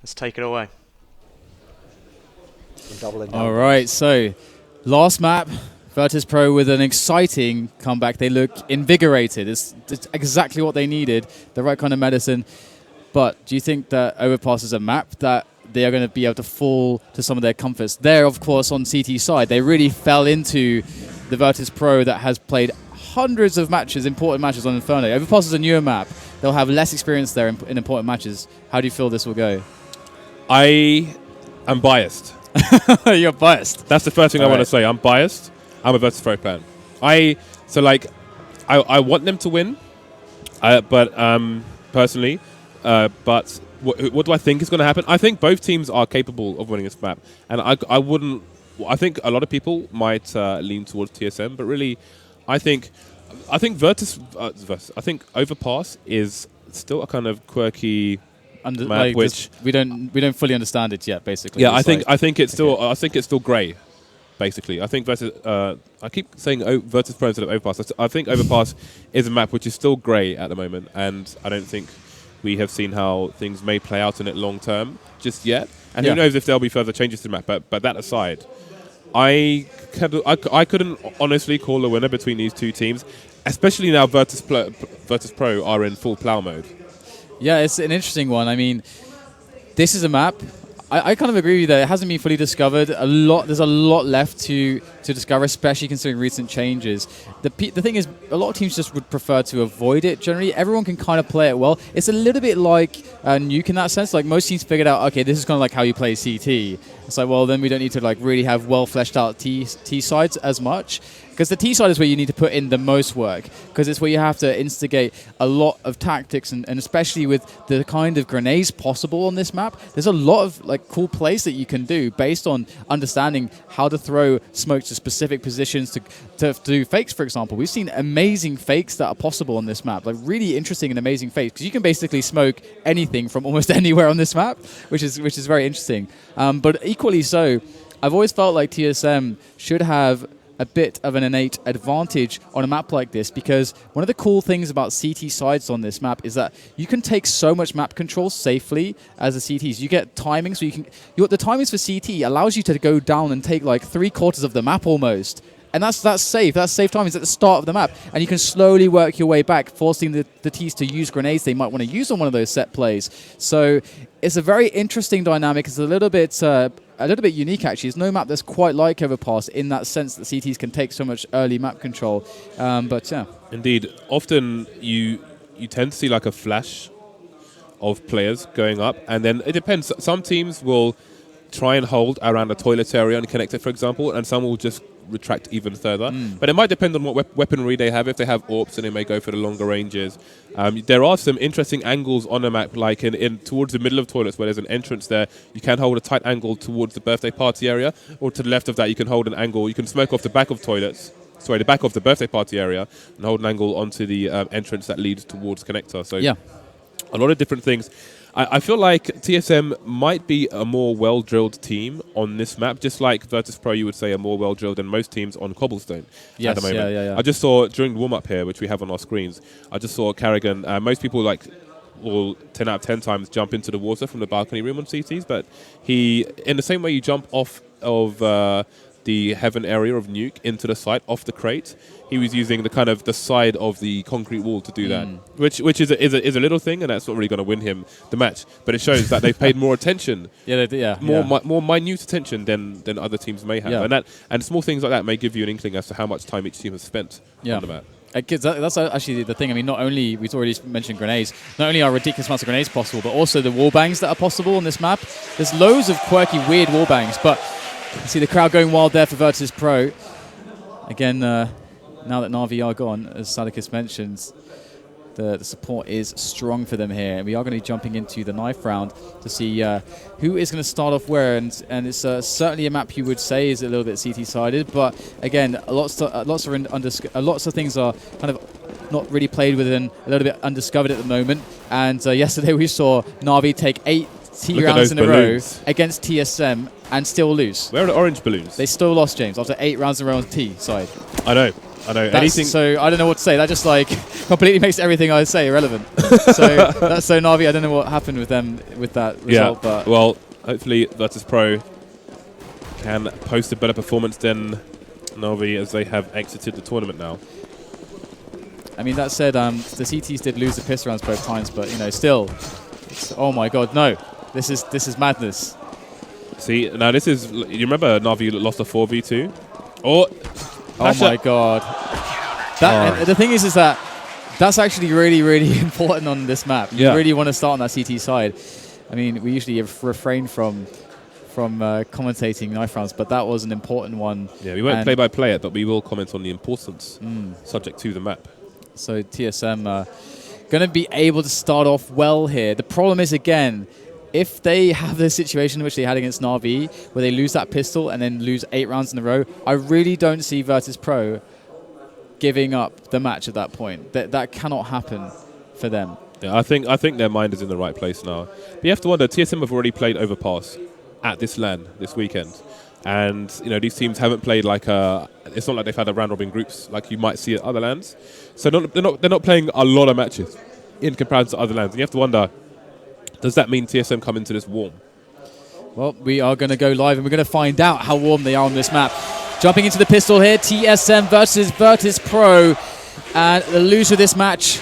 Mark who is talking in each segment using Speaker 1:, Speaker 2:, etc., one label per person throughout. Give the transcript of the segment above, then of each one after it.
Speaker 1: Let's take it away.
Speaker 2: All right, so last map, Virtus.pro with an exciting comeback. They look invigorated. It's exactly what they needed, the right kind of medicine. But do you think that Overpass is a map that they are going to be able to fall to some of their comforts? There, of course, on CT side, they really fell into the Virtus.pro that has played hundreds of matches, important matches on Inferno. Overpass is a newer map. They'll have less experience there in important matches. How do you feel this will go?
Speaker 3: I am biased.
Speaker 2: You're biased.
Speaker 3: That's the first thing I want to say. I'm biased. I'm a Virtus.pro fan. I want them to win, personally. But what do I think is going to happen? I think both teams are capable of winning this map, and I wouldn't. I think a lot of people might lean towards TSM, but really, I think Virtus. I think Overpass is still a kind of quirky map,
Speaker 2: like
Speaker 3: which
Speaker 2: we don't fully understand it yet. Basically,
Speaker 3: yeah. I think it's still grey. Basically, I think I keep saying Virtus.pro instead of Overpass. I think Overpass is a map which is still grey at the moment, and I don't think we have seen how things may play out in it long term just yet. And who knows if there'll be further changes to the map. But that aside, I couldn't honestly call a winner between these two teams, especially now Virtus.pro are in full plow mode.
Speaker 2: Yeah, it's an interesting one. I mean, this is a map. I kind of agree with you that it hasn't been fully discovered. There's a lot left to discover, especially considering recent changes. The thing is, a lot of teams just would prefer to avoid it. Generally, everyone can kind of play it well. It's a little bit like Nuke in that sense. Like most teams figured out, okay, this is kind of like how you play CT. It's like, well, then we don't need to like really have well fleshed out T sides as much. Because the T side is where you need to put in the most work, because it's where you have to instigate a lot of tactics, and especially with the kind of grenades possible on this map, there's a lot of like cool plays that you can do based on understanding how to throw smoke to specific positions to do fakes, for example. We've seen amazing fakes that are possible on this map, like really interesting and amazing fakes, because you can basically smoke anything from almost anywhere on this map, which is very interesting. But equally so, I've always felt like TSM should have a bit of an innate advantage on a map like this, because one of the cool things about CT sides on this map is that you can take so much map control safely as a CTs. You get timings, so the timings for CT allows you to go down and take like 3/4 of the map almost. And that's safe. That's safe timings at the start of the map. And you can slowly work your way back, forcing the Ts to use grenades they might want to use on one of those set plays. So it's a very interesting dynamic. It's a little bit unique, actually. There's no map that's quite like Overpass in that sense that CTs can take so much early map control. But yeah.
Speaker 3: Indeed. Often you tend to see like a flash of players going up, and then it depends. Some teams will try and hold around a toilet area and connect it, for example, and some will just retract even further. But it might depend on what weaponry they have. If they have AWPs, and they may go for the longer ranges. There are some interesting angles on the map, like in towards the middle of toilets where there's an entrance there. You can hold a tight angle towards the birthday party area, or to the left of that you can hold an angle. You can smoke off the back of the back of the birthday party area, and hold an angle onto the entrance that leads towards connector. So
Speaker 2: yeah,
Speaker 3: a lot of different things. I feel like TSM might be a more well-drilled team on this map, just like Virtus.pro, you would say, are more well-drilled than most teams on Cobblestone at the moment.
Speaker 2: Yeah.
Speaker 3: I just saw, during the warm-up here, which we have on our screens, I just saw Carrigan. Most people will 10 out of 10 times jump into the water from the balcony room on CTs, but he, in the same way you jump off of the heaven area of Nuke into the site off the crate, he was using the side of the concrete wall to do that, which is a little thing, and that's not really going to win him the match. But it shows that they've paid more attention, more minute attention than other teams may have, and small things like that may give you an inkling as to how much time each team has spent on the map.
Speaker 2: That's actually the thing. I mean, not only, we've already mentioned grenades, not only are ridiculous amounts of grenades possible, but also the wall bangs that are possible on this map. There's loads of quirky, weird wall bangs, but you see the crowd going wild there for Virtus.pro. Again, now that Na'Vi are gone, as Sadikis mentions, the support is strong for them here. And we are going to be jumping into the knife round to see who is going to start off where. And it's certainly a map you would say is a little bit CT-sided. But again, lots of things are kind of not really played with and a little bit undiscovered at the moment. And yesterday we saw Na'Vi take 8 T rounds in a row against TSM and still lose.
Speaker 3: Where are the orange balloons?
Speaker 2: They still lost, James, after 8 rounds in a row on T side.
Speaker 3: I know. I know. Anything.
Speaker 2: So I don't know what to say. That just like completely makes everything I say irrelevant. So that's so Na'Vi. I don't know what happened with them with that result.
Speaker 3: Yeah.
Speaker 2: But
Speaker 3: well, hopefully Virtus.pro can post a better performance than Na'Vi as they have exited the tournament now.
Speaker 2: I mean, that said, the CTs did lose the pistol rounds both times, but still, oh my God, no! This is madness.
Speaker 3: See, now this is. You remember Na'Vi lost a 4v2? Oh
Speaker 2: my God! The thing is that that's actually really, really important on this map. You really want to start on that CT side. I mean, we usually refrain from commentating knife rounds, but that was an important one.
Speaker 3: Yeah, we won't play by play it, but we will comment on the importance subject to the map.
Speaker 2: So TSM going to be able to start off well here. The problem is, again, if they have the situation which they had against Na'Vi, where they lose that pistol and then lose 8 rounds in a row, I really don't see Virtus.pro giving up the match at that point. That cannot happen for them.
Speaker 3: Yeah, I think their mind is in the right place now. But you have to wonder, TSM have already played overpass at this LAN this weekend. And these teams haven't played like it's not like they've had a round robin groups like you might see at other LANs. So they're not playing a lot of matches in comparison to other LANs. And you have to wonder, does that mean TSM come into this warm?
Speaker 2: Well, we are going to go live and we're going to find out how warm they are on this map. Jumping into the pistol here, TSM versus Virtus.pro, and the loser of this match,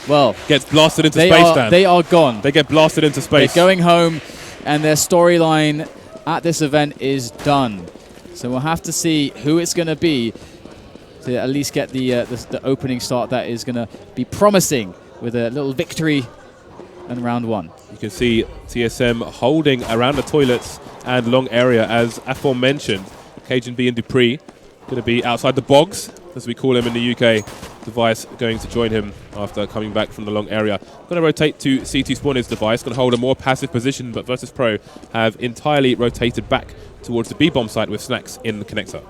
Speaker 2: well,
Speaker 3: gets blasted into space.
Speaker 2: They are gone.
Speaker 3: They get blasted into space.
Speaker 2: They're going home, and their storyline at this event is done. So we'll have to see who it's going to be to at least get the opening start that is going to be promising with a little victory in round 1.
Speaker 3: You can see TSM holding around the toilets and long area as aforementioned. Cajun B and Dupree going to be outside the bogs, as we call him in the UK. Device going to join him after coming back from the long area. Going to rotate to CT spawn his Device, going to hold a more passive position, but Virtus.pro have entirely rotated back towards the B-bomb site with Snacks in the connector.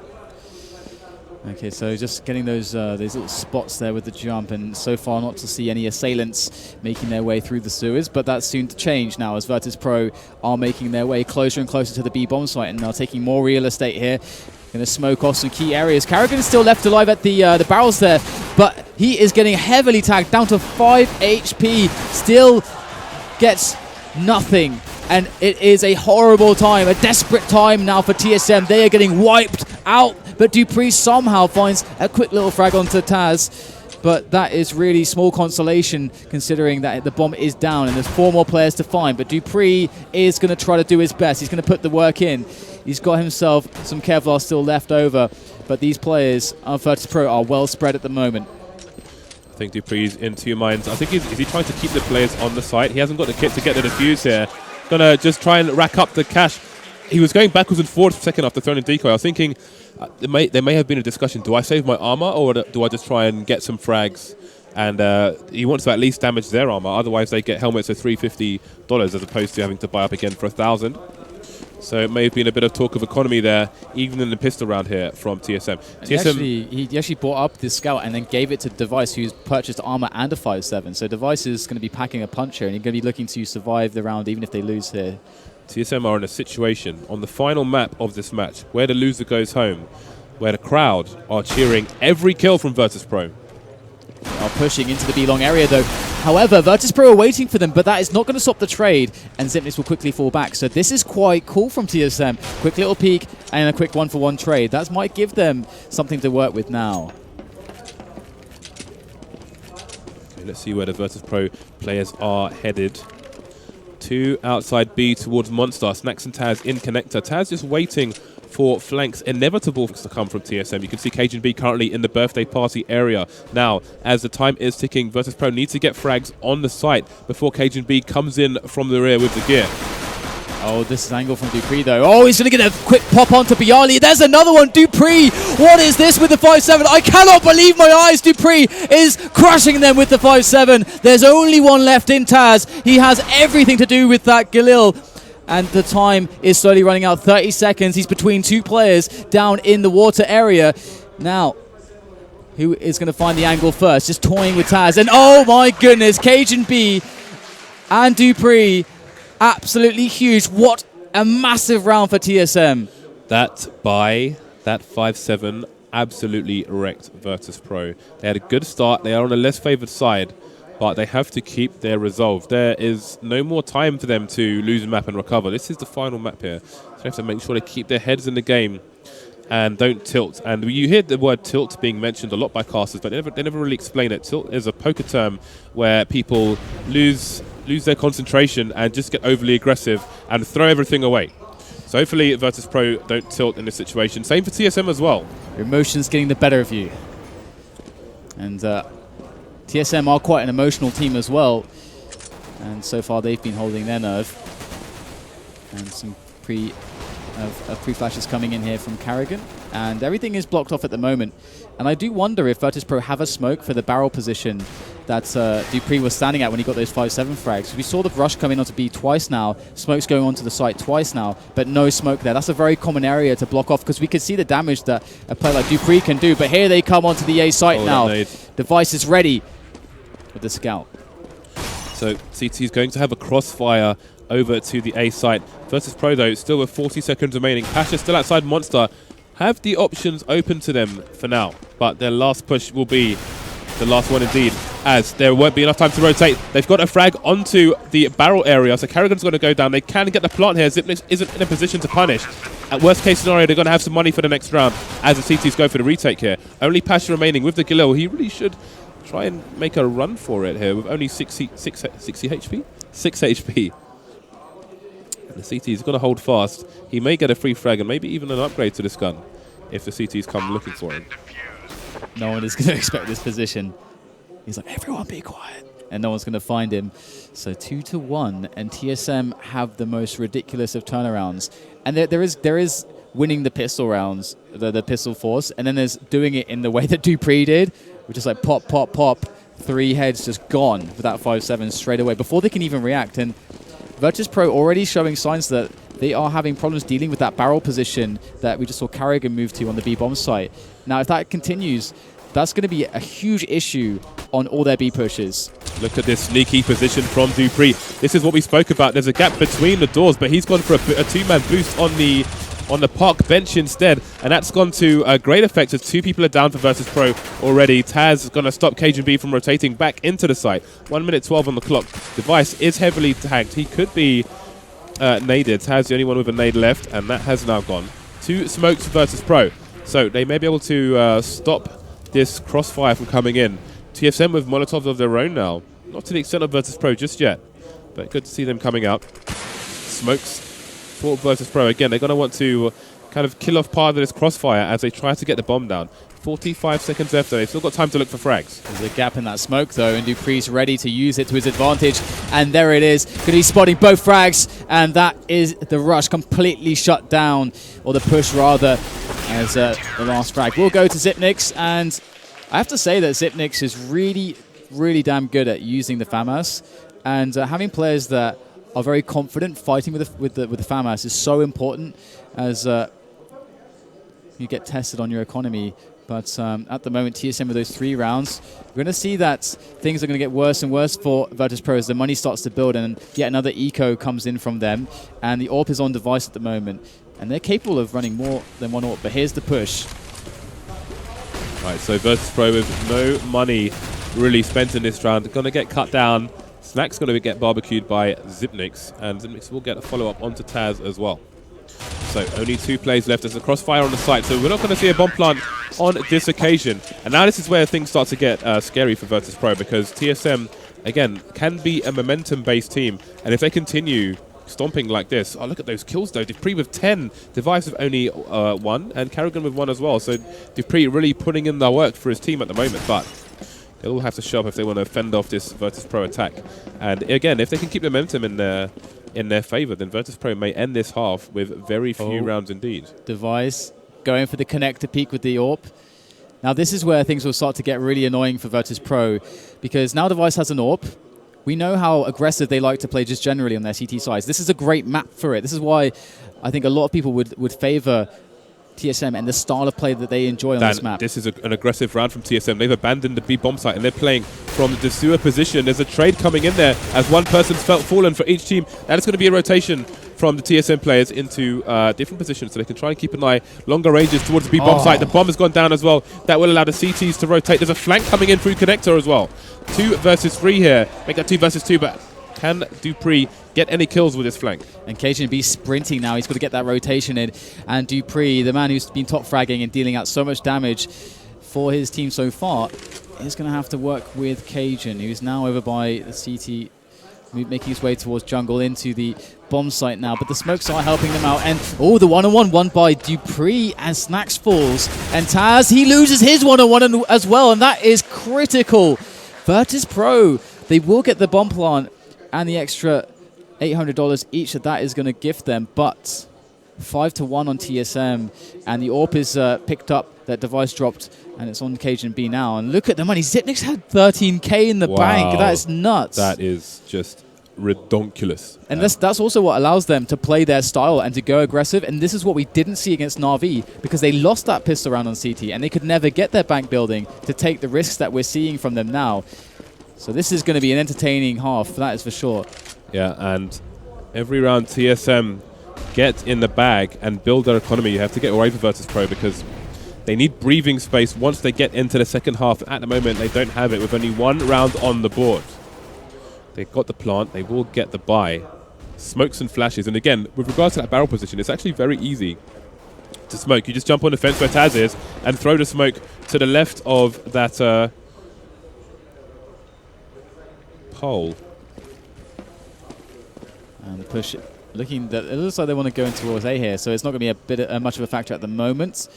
Speaker 2: Okay, so just getting those little spots there with the jump, and so far not to see any assailants making their way through the sewers, but that's soon to change now as Virtus.pro are making their way closer and closer to the B-bomb site and are taking more real estate here. Going to smoke off some key areas. Carrigan is still left alive at the barrels there, but he is getting heavily tagged, down to 5 HP. Still gets nothing, and it is a horrible time, a desperate time now for TSM. They are getting wiped out, but Dupree somehow finds a quick little frag onto Taz. But that is really small consolation considering that the bomb is down and there's 4 more players to find. But Dupree is going to try to do his best. He's going to put the work in. He's got himself some Kevlar still left over. But these players on Virtus.pro are well spread at the moment.
Speaker 3: I think Dupree's in 2 minds. I think is he trying to keep the players on the site? He hasn't got the kit to get the defuse here. Going to just try and rack up the cash. He was going backwards and forwards for a second after throwing a decoy. I was thinking there may have been a discussion. Do I save my armor or do I just try and get some frags? And he wants to at least damage their armor. Otherwise, they get helmets for $350 as opposed to having to buy up again for $1,000. So it may have been a bit of talk of economy there, even in the pistol round here from TSM.
Speaker 2: He actually bought up this scout and then gave it to Device, who's purchased armor and a 5.7. So Device is going to be packing a punch here, and he's going to be looking to survive the round even if they lose here.
Speaker 3: TSM are in a situation on the final map of this match where the loser goes home, where the crowd are cheering every kill from Virtus.pro.
Speaker 2: They are pushing into the B-long area though. However, Virtus.pro are waiting for them, but that is not going to stop the trade, and Zipness will quickly fall back. So this is quite cool from TSM. Quick little peek and a quick 1-for-1 trade. That might give them something to work with now.
Speaker 3: Okay, let's see where the Virtus.pro players are headed. 2 outside B towards Monster. Snacks and Taz in connector. Taz just waiting for flanks inevitable to come from TSM. You can see Cajun B currently in the birthday party area. Now, as the time is ticking, Virtus.pro needs to get frags on the site before Cajun B comes in from the rear with the gear.
Speaker 2: Oh, this is angle from Dupree though. Oh, he's going to get a quick pop onto Bialy. There's another one, Dupree. What is this with the 5.7? I cannot believe my eyes. Dupree is crushing them with the 5.7. There's only one left in Taz. He has everything to do with that Galil. And the time is slowly running out. 30 seconds. He's between 2 players down in the water area. Now, who is going to find the angle first? Just toying with Taz. And oh my goodness, Cajun B and Dupree, absolutely huge. What a massive round for TSM.
Speaker 3: That buy, that 5.7 absolutely wrecked Virtus.pro. They had a good start. They are on a less favored side, but they have to keep their resolve. There is no more time for them to lose a map and recover. This is the final map here. So they have to make sure they keep their heads in the game and don't tilt. And you hear the word tilt being mentioned a lot by casters, but they never really explain it. Tilt is a poker term where people lose their concentration and just get overly aggressive and throw everything away. So hopefully Virtus.pro don't tilt in this situation. Same for TSM as well.
Speaker 2: Your emotions getting the better of you. And TSM are quite an emotional team as well. And so far they've been holding their nerve. And some pre-flashes coming in here from Karrigan. And everything is blocked off at the moment. And I do wonder if Virtus.pro have a smoke for the barrel position that dupreeh was standing at when he got those 5-7 frags. We saw the rush come in onto B twice now. Smoke's going onto the site twice now, but no smoke there. That's a very common area to block off because we can see the damage that a player like dupreeh can do. But here they come onto the A site now. Device is ready with the scout.
Speaker 3: So CT is going to have a crossfire over to the A site. Virtus.pro though, still with 40 seconds remaining. Pasha still outside Monster. Have the options open to them for now, but their last push will be the last one indeed, as there won't be enough time to rotate. They've got a frag onto the barrel area, so Karrigan's going to go down. They can get the plant here. Xyp9x isn't in a position to punish. At worst case scenario, they're going to have some money for the next round as the CTs go for the retake here. Only Pasha remaining with the Galil. He really should try and make a run for it here with only 60 HP? 6 HP. The CT is going to hold fast. He may get a free frag and maybe even an upgrade to this gun if the CTs come looking for him.
Speaker 2: No one is going to expect this position. He's like, everyone be quiet. And no one's going to find him. So 2-1, and TSM have the most ridiculous of turnarounds. And there is winning the pistol rounds, the pistol force, and then there's doing it in the way that dupreeh did, which is like pop, pop, pop, 3 heads just gone with that 5-7 straight away before they can even react. And Virtus.pro already showing signs that they are having problems dealing with that barrel position that we just saw Karrigan move to on the B-bomb site. Now, if that continues, that's going to be a huge issue on all their B pushes.
Speaker 3: Look at this sneaky position from dupreeh. This is what we spoke about. There's a gap between the doors, but he's gone for a two-man boost on the park bench instead, and that's gone to a great effect as 2 people are down for Virtus.pro already. Taz is going to stop Cajun B from rotating back into the site. 1 minute 12 on the clock. Device is heavily tagged. He could be naded. Taz the only one with a nade left, and that has now gone. 2 smokes for Virtus.pro. So they may be able to stop this crossfire from coming in. TSM with Molotovs of their own now. Not to the extent of Virtus.pro just yet, but good to see them coming out. Smokes for Virtus.pro. Again, they're going to want to kind of kill off part of this crossfire as they try to get the bomb down. 45 seconds left, they've still got time to look for frags.
Speaker 2: There's a gap in that smoke, though, and dupreeh's ready to use it to his advantage. And there it is. Going to be spotting both frags, and that is the rush completely shut down, or the push, rather, as the last frag will go to Xyp9x. And I have to say that Xyp9x is really, really damn good at using the FAMAS. And having players that are very confident fighting with the FAMAS is so important as you get tested on your economy. But at the moment, TSM with those 3 rounds, we're going to see that things are going to get worse and worse for Virtus.pro as the money starts to build and yet another eco comes in from them. And the AWP is on device at the moment. And they're capable of running more than 1 AWP, but here's the push.
Speaker 3: Right, so Virtus.pro with no money really spent in this round. Going to get cut down. Snack's going to get barbecued by Xyp9x, and Xyp9x will get a follow-up onto Taz as well. So only 2 plays left. There's a crossfire on the site, so we're not going to see a bomb plant on this occasion. And now this is where things start to get scary for Virtus.pro, because TSM, again, can be a momentum-based team. And if they continue stomping like this, oh, look at those kills, though. dupreeh with 10, Device with only 1, and Karrigan with 1 as well. So dupreeh really putting in the work for his team at the moment, but they'll all have to show up if they want to fend off this Virtus.pro attack. And again, if they can keep momentum in their favor, then Virtus.pro may end this half with very few rounds indeed.
Speaker 2: Device going for the connector peak with the AWP. Now this is where things will start to get really annoying for Virtus.pro, because now Device has an AWP. We know how aggressive they like to play just generally on their CT sides. This is a great map for it. This is why I think a lot of people would favor TSM and the style of play that they enjoy on this map.
Speaker 3: This is an aggressive round from TSM. They've abandoned the B-bomb site and they're playing from the sewer position. There's a trade coming in there as one person's fallen for each team. That is going to be a rotation from the TSM players into different positions so they can try and keep an eye longer ranges towards the B bomb site. The bomb has gone down as well. That will allow the CTs to rotate. There's a flank coming in through connector as well. 2 versus 3 here. Make that 2 versus 2, but can Dupree get any kills with his flank?
Speaker 2: And cajunb sprinting now. He's got to get that rotation in. And Dupree, the man who's been top fragging and dealing out so much damage for his team so far, is going to have to work with Cajun, who's now over by the CT, making his way towards jungle into the bomb site now. But the smokes are helping them out. And, oh, the one-on-one won by Dupree as Snacks falls. And Taz, he loses his one-on-one as well. And that is critical. Virtus.pro, they will get the bomb plant and the extra $800 each that is going to gift them, but 5-1 on TSM, and the AWP is picked up, that device dropped, and it's on cajunb now. And look at the money. Xyp9x had 13K in the bank. That is nuts.
Speaker 3: That is just redonkulous.
Speaker 2: And that's also what allows them to play their style and to go aggressive, and this is what we didn't see against Na'Vi, because they lost that pistol round on CT, and they could never get their bank building to take the risks that we're seeing from them now. So this is going to be an entertaining half, that is for sure.
Speaker 3: Yeah, and every round TSM get in the bag and build their economy. You have to get away from Virtus.pro because they need breathing space once they get into the second half. At the moment, they don't have it with only 1 round on the board. They've got the plant. They will get the buy. Smokes and flashes. And again, with regards to that barrel position, it's actually very easy to smoke. You just jump on the fence where Taz is and throw the smoke to the left of that pole.
Speaker 2: And push it. Looking that it looks like they want to go into towards A here, so it's not going to be much of a factor at the moment.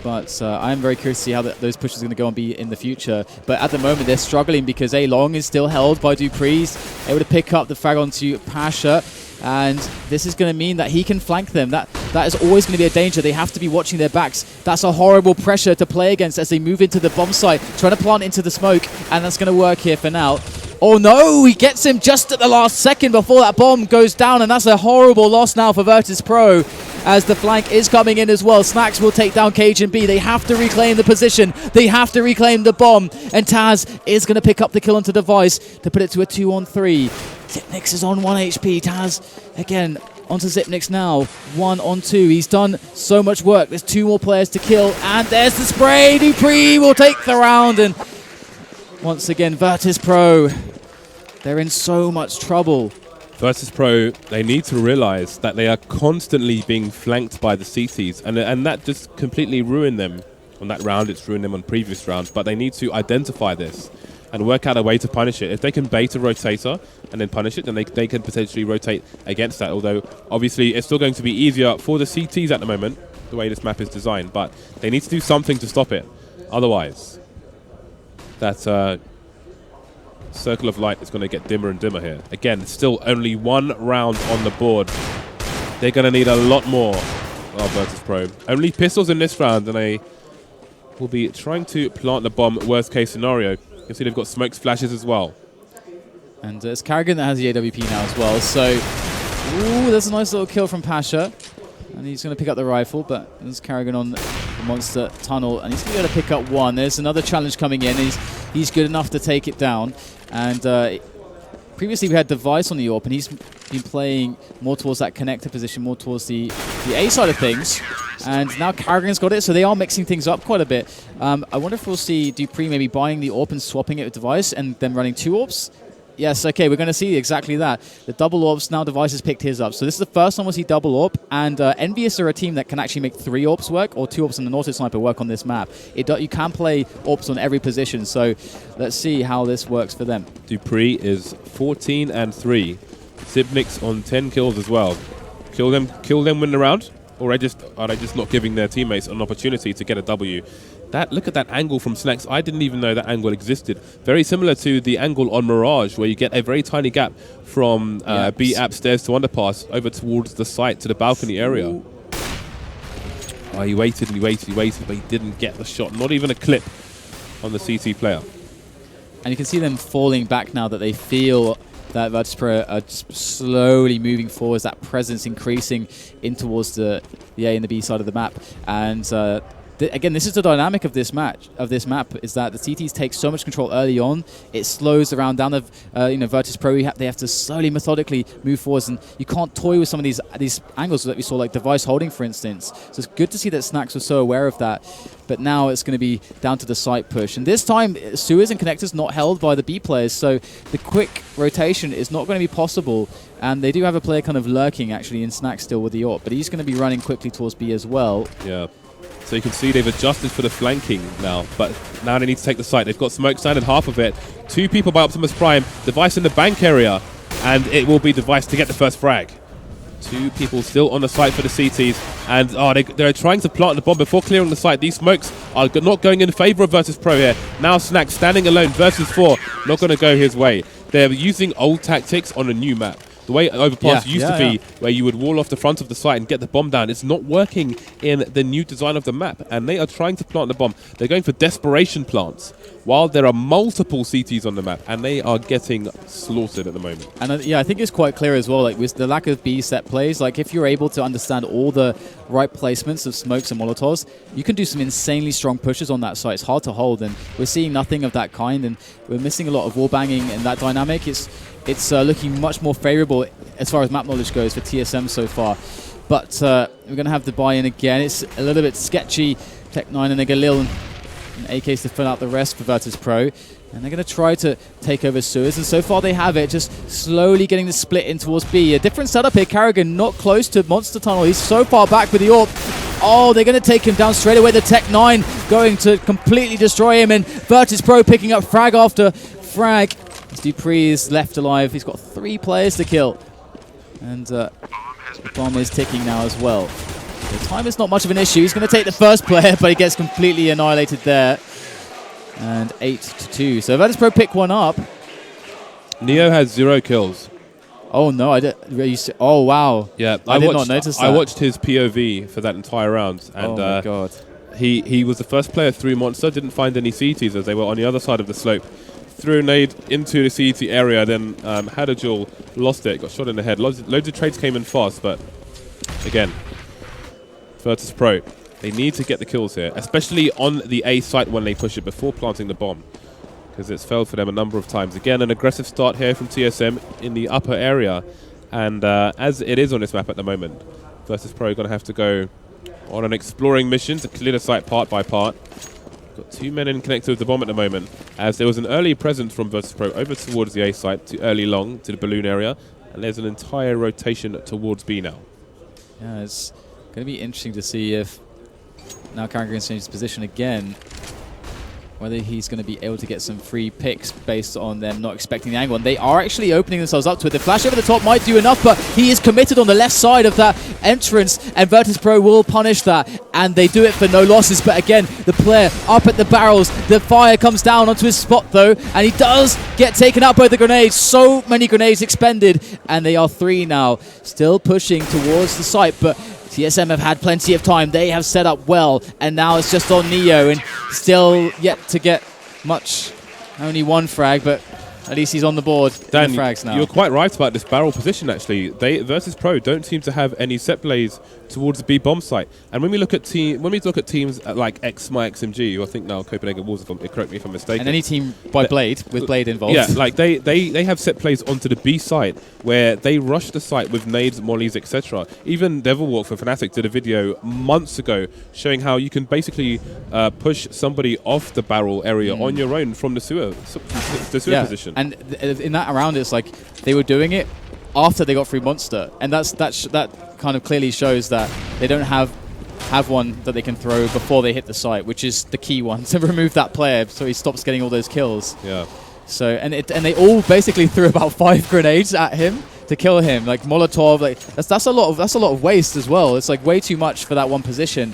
Speaker 2: But I'm very curious to see how those pushes are going to go and be in the future. But at the moment, they're struggling because A Long is still held by Dupree's, able to pick up the frag onto Pasha. And this is going to mean that he can flank them. That is always going to be a danger. They have to be watching their backs. That's a horrible pressure to play against as they move into the bomb site, trying to plant into the smoke. And that's going to work here for now. Oh no, he gets him just at the last second before that bomb goes down, and that's a horrible loss now for Virtus.pro as the flank is coming in as well. Snacks will take down cajunb. They have to reclaim the position. They have to reclaim the bomb, and Taz is going to pick up the kill onto device to put it to a 2-on-3. Xyp9x is on 1 HP. Taz again onto Xyp9x now. 1-on-2. He's done so much work. There's 2 more players to kill, and there's the spray. Dupree will take the round, and once again, Virtus.pro, they're in so much trouble.
Speaker 3: Virtus.pro, they need to realize that they are constantly being flanked by the CTs, and that just completely ruined them on that round. It's ruined them on previous rounds, but they need to identify this and work out a way to punish it. If they can bait a rotator and then punish it, then they can potentially rotate against that, although obviously it's still going to be easier for the CTs at the moment, the way this map is designed, but they need to do something to stop it. Otherwise, that circle of light is going to get dimmer and dimmer here. Again, still only 1 round on the board. They're going to need a lot more of Virtus.pro. Only pistols in this round, and they will be trying to plant the bomb, worst case scenario. You can see they've got smokes, flashes as well.
Speaker 2: And it's Karrigan that has the AWP now as well. So, ooh, there's a nice little kill from Pasha. And he's going to pick up the rifle, but there's Karrigan on the monster tunnel, and he's going to be able to pick up 1. There's another challenge coming in. He's good enough to take it down. And previously we had Device on the AWP, and he's been playing more towards that connector position, more towards the A side of things. And now Karrigan's got it, so they are mixing things up quite a bit. I wonder if we'll see Dupree maybe buying the AWP and swapping it with Device, and then running 2 AWPs. Yes, okay, we're going to see exactly that. The double AWPs, now Device has picked his up. So this is the first time we'll see double AWP, and Envious are a team that can actually make 3 AWPs work, or 2 AWPs and an auto sniper work on this map. You can play AWPs on every position, so let's see how this works for them.
Speaker 3: Dupree is 14-3. Xyp9x on 10 kills as well. Kill them, win the round, or are they just not giving their teammates an opportunity to get a W? Look at that angle from Snacks. I didn't even know that angle existed. Very similar to the angle on Mirage, where you get a very tiny gap from B upstairs to underpass over towards the site to the balcony area. Oh, he waited and he waited, but he didn't get the shot. Not even a clip on the CT player.
Speaker 2: And you can see them falling back now that they feel that Virtus.pro are just slowly moving forwards, that presence increasing in towards the A and the B side of the map. And again, this is the dynamic of this map. Is that the CTs take so much control early on, it slows the round down. Of Virtus.pro, they have to slowly, methodically move forwards, and you can't toy with some of these angles that we saw, like device holding, for instance. So it's good to see that Snacks was so aware of that. But now it's going to be down to the site push, and this time sewers and connectors not held by the B players, so the quick rotation is not going to be possible. And they do have a player kind of lurking actually in Snacks still with the AWP, but he's going to be running quickly towards B as well.
Speaker 3: Yeah. So you can see they've adjusted for the flanking now, but now they need to take the site. They've got smoke standard half of it. 2 people by Optimus Prime. Device in the bank area, and it will be Device to get the first frag. 2 people still on the site for the CTs, and they're trying to plant the bomb before clearing the site. These smokes are not going in favor of Virtus.pro here. Now Snacks standing alone versus 4, not going to go his way. They're using old tactics on a new map. The way overpass used to be, where you would wall off the front of the site and get the bomb down, it's not working in the new design of the map. And they are trying to plant the bomb. They're going for desperation plants, while there are multiple CTs on the map, and they are getting slaughtered at the moment.
Speaker 2: And I think it's quite clear as well, like with the lack of B set plays, like if you're able to understand all the right placements of smokes and molotovs, you can do some insanely strong pushes on that site. It's hard to hold, and we're seeing nothing of that kind, and we're missing a lot of wall banging and that dynamic. It's looking much more favorable as far as map knowledge goes for TSM so far. But we're going to have the buy-in again. It's a little bit sketchy. Tech9 and Galil and AKs to fill out the rest for Virtus.pro. And they're going to try to take over sewers. And so far they have it, just slowly getting the split in towards B. A different setup here. Carrigan not close to Monster Tunnel. He's so far back with the AWP. Oh, they're going to take him down straight away. The Tech9 going to completely destroy him. And Virtus.pro picking up frag after frag. Dupree is left alive. He's got 3 players to kill. And the bomb is ticking now as well. The time is not much of an issue. He's going to take the first player, but he gets completely annihilated there. And 8-2. So Virtus.pro pick one up.
Speaker 3: Neo has 0 kills.
Speaker 2: Oh, no. Oh, wow.
Speaker 3: Yeah,
Speaker 2: I did not notice that.
Speaker 3: I watched his POV for that entire round. And,
Speaker 2: oh, my God.
Speaker 3: He was the first player through Monster, didn't find any CTs as they were on the other side of the slope. Threw a nade into the CT area, then had a duel, lost it, got shot in the head. Loads of trades came in fast, but again, Virtus.pro, they need to get the kills here, especially on the A site when they push it before planting the bomb, because it's failed for them a number of times. Again, an aggressive start here from TSM in the upper area, and as it is on this map at the moment, Virtus.pro are going to have to go on an exploring mission to clear the site part by part. Got 2 men in connected with the bomb at the moment, as there was an early presence from Virtus.pro over towards the A site, to early long, to the balloon area, and there's an entire rotation towards B now.
Speaker 2: Yeah, it's going to be interesting to see if now Carrigan's changed his position again, whether he's going to be able to get some free picks based on them not expecting the angle. And they are actually opening themselves up to it. The flash over the top might do enough, but he is committed on the left side of that entrance, and Virtus.pro will punish that. And they do it for no losses. But again, the player up at the barrels. The fire comes down onto his spot, though, and he does get taken out by the grenades. So many grenades expended, and they are 3 now. Still pushing towards the site, but TSM have had plenty of time. They have set up well, and now it's just on Neo, and still yet to get much. Only 1 frag, but at least he's on the board.
Speaker 3: Dan,
Speaker 2: frags now.
Speaker 3: You're quite right about this barrel position, actually. Virtus.pro don't seem to have any set plays towards the B bomb site. And when we look at teams like XMY who I think now Copenhagen Wolves, correct me if I'm mistaken.
Speaker 2: And any team by Blade, with Blade involved.
Speaker 3: Yeah, like they have set plays onto the B site where they rush the site with nades, mollies, etc. Even Devil Walk for Fnatic did a video months ago showing how you can basically push somebody off the barrel area on your own from the sewer position.
Speaker 2: And in that round, it's like they were doing it after they got free Monster, and that kind of clearly shows that they don't have one that they can throw before they hit the site, which is the key one to remove that player so he stops getting all those kills.
Speaker 3: Yeah.
Speaker 2: So and they all basically threw about 5 grenades at him to kill him, like Molotov. Like that's a lot of waste as well. It's like way too much for that one position,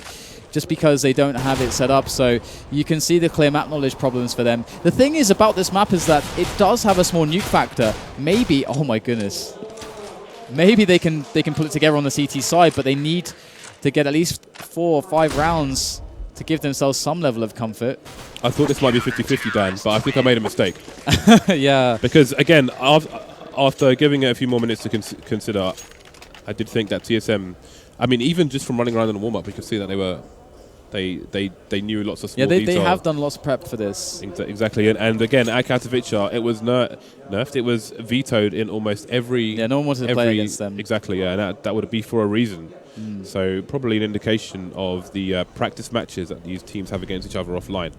Speaker 2: just because they don't have it set up. So you can see the clear map knowledge problems for them. The thing is about this map is that it does have a small nuke factor. Maybe, oh my goodness, maybe they can pull it together on the CT side, but they need to get at least 4 or 5 rounds to give themselves some level of comfort.
Speaker 3: I thought this might be 50-50, Dan, but I think I made a mistake.
Speaker 2: Yeah.
Speaker 3: Because, again, after giving it a few more minutes to consider, I did think that TSM, I mean, even just from running around in the warm-up, we could see that they were They knew lots of small
Speaker 2: Yeah, they
Speaker 3: detail.
Speaker 2: have done lots of prep for this.
Speaker 3: Exactly, and again, at Katowice, it was nerfed. It was vetoed in almost every.
Speaker 2: Yeah, no one wanted to play against them.
Speaker 3: Exactly, yeah, and that would be for a reason. So probably an indication of the practice matches that these teams have against each other offline.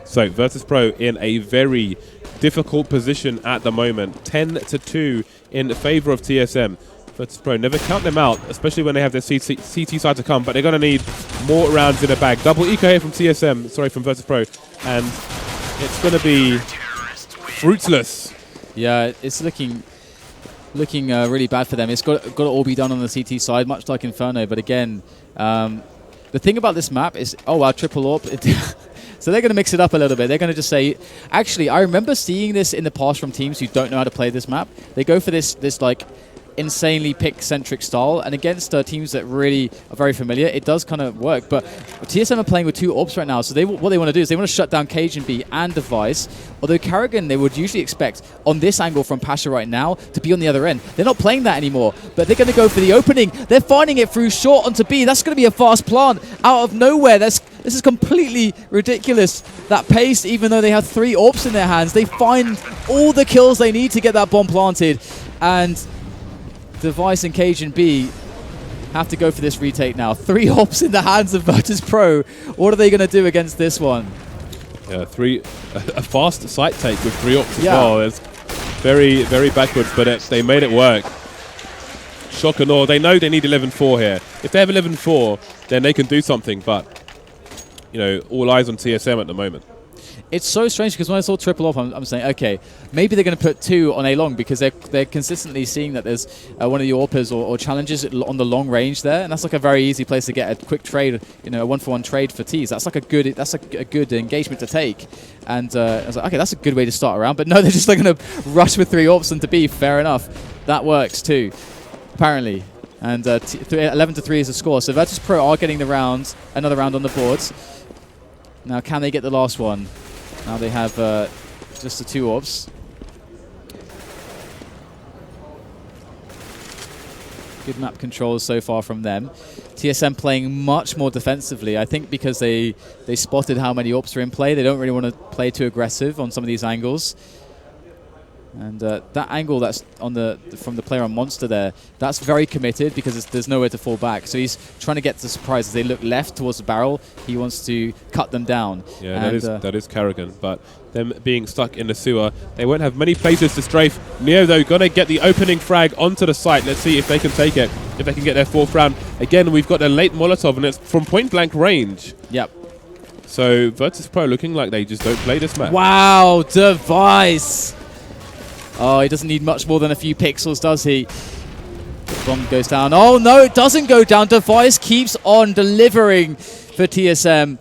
Speaker 3: So Virtus.pro in a very difficult position at the moment, 10-2 in favour of TSM. Virtus.pro, never count them out, especially when they have their CT side to come, but they're going to need more rounds in the bag. Double eco here from TSM, sorry, from Virtus.pro, and it's going to be fruitless.
Speaker 2: Yeah, it's looking really bad for them. It's got to all be done on the CT side, much like Inferno. But again, the thing about this map is, oh wow, triple AWP. So they're going to mix it up a little bit. They're going to just say, actually, I remember seeing this in the past from teams who don't know how to play this map. They go for this like insanely pick-centric style, and against teams that really are very familiar, it does kind of work. But TSM are playing with 2 AWPs right now, so what they want to do is they want to shut down Cajun and Device, although Karrigan, they would usually expect on this angle from Pasha right now to be on the other end. They're not playing that anymore, but they're going to go for the opening. They're finding it through short onto B. That's going to be a fast plant out of nowhere. This is completely ridiculous. That pace, even though they have 3 AWPs in their hands, they find all the kills they need to get that bomb planted, and Device and Cajun B have to go for this retake now. 3 AWPs in the hands of Virtus.pro. What are they going to do against this one?
Speaker 3: Yeah, a fast site take with 3 AWPs as well. It's very, very backwards, but they made it work. Shock and awe. They know they need 11-4 here. If they have 11-4, then they can do something, but, you know, all eyes on TSM at the moment.
Speaker 2: It's so strange because when I saw triple AWP, I'm saying, okay, maybe they're going to put 2 on A long because they're consistently seeing that there's one of the AWPers or challenges on the long range there, and that's like a very easy place to get a quick trade, you know, a 1-for-1 trade for T's. That's like a good engagement to take. And I was like, okay, that's a good way to start around. But no, they're just like going to rush with 3 AWPs into B. Fair enough, that works too, apparently. And 11-3 is the score. So Virtus.pro are getting another round on the boards. Now, can they get the last one? Now they have just the 2 AWPs. Good map controls so far from them. TSM playing much more defensively, I think because they spotted how many AWPs are in play. They don't really want to play too aggressive on some of these angles. And that angle that's from the player on Monster there, that's very committed because there's nowhere to fall back. So he's trying to get the surprise. As they look left towards the barrel, he wants to cut them down.
Speaker 3: Yeah, that is Karrigan. But them being stuck in the sewer, they won't have many places to strafe. Neo, though, going to get the opening frag onto the site. Let's see if they can take it, if they can get their 4th round. Again, we've got a late Molotov, and it's from point-blank range.
Speaker 2: Yep.
Speaker 3: So Virtus.pro looking like they just don't play this map.
Speaker 2: Wow, Device! Oh, he doesn't need much more than a few pixels, does he? The bomb goes down. Oh, no, it doesn't go down. Device keeps on delivering for TSM.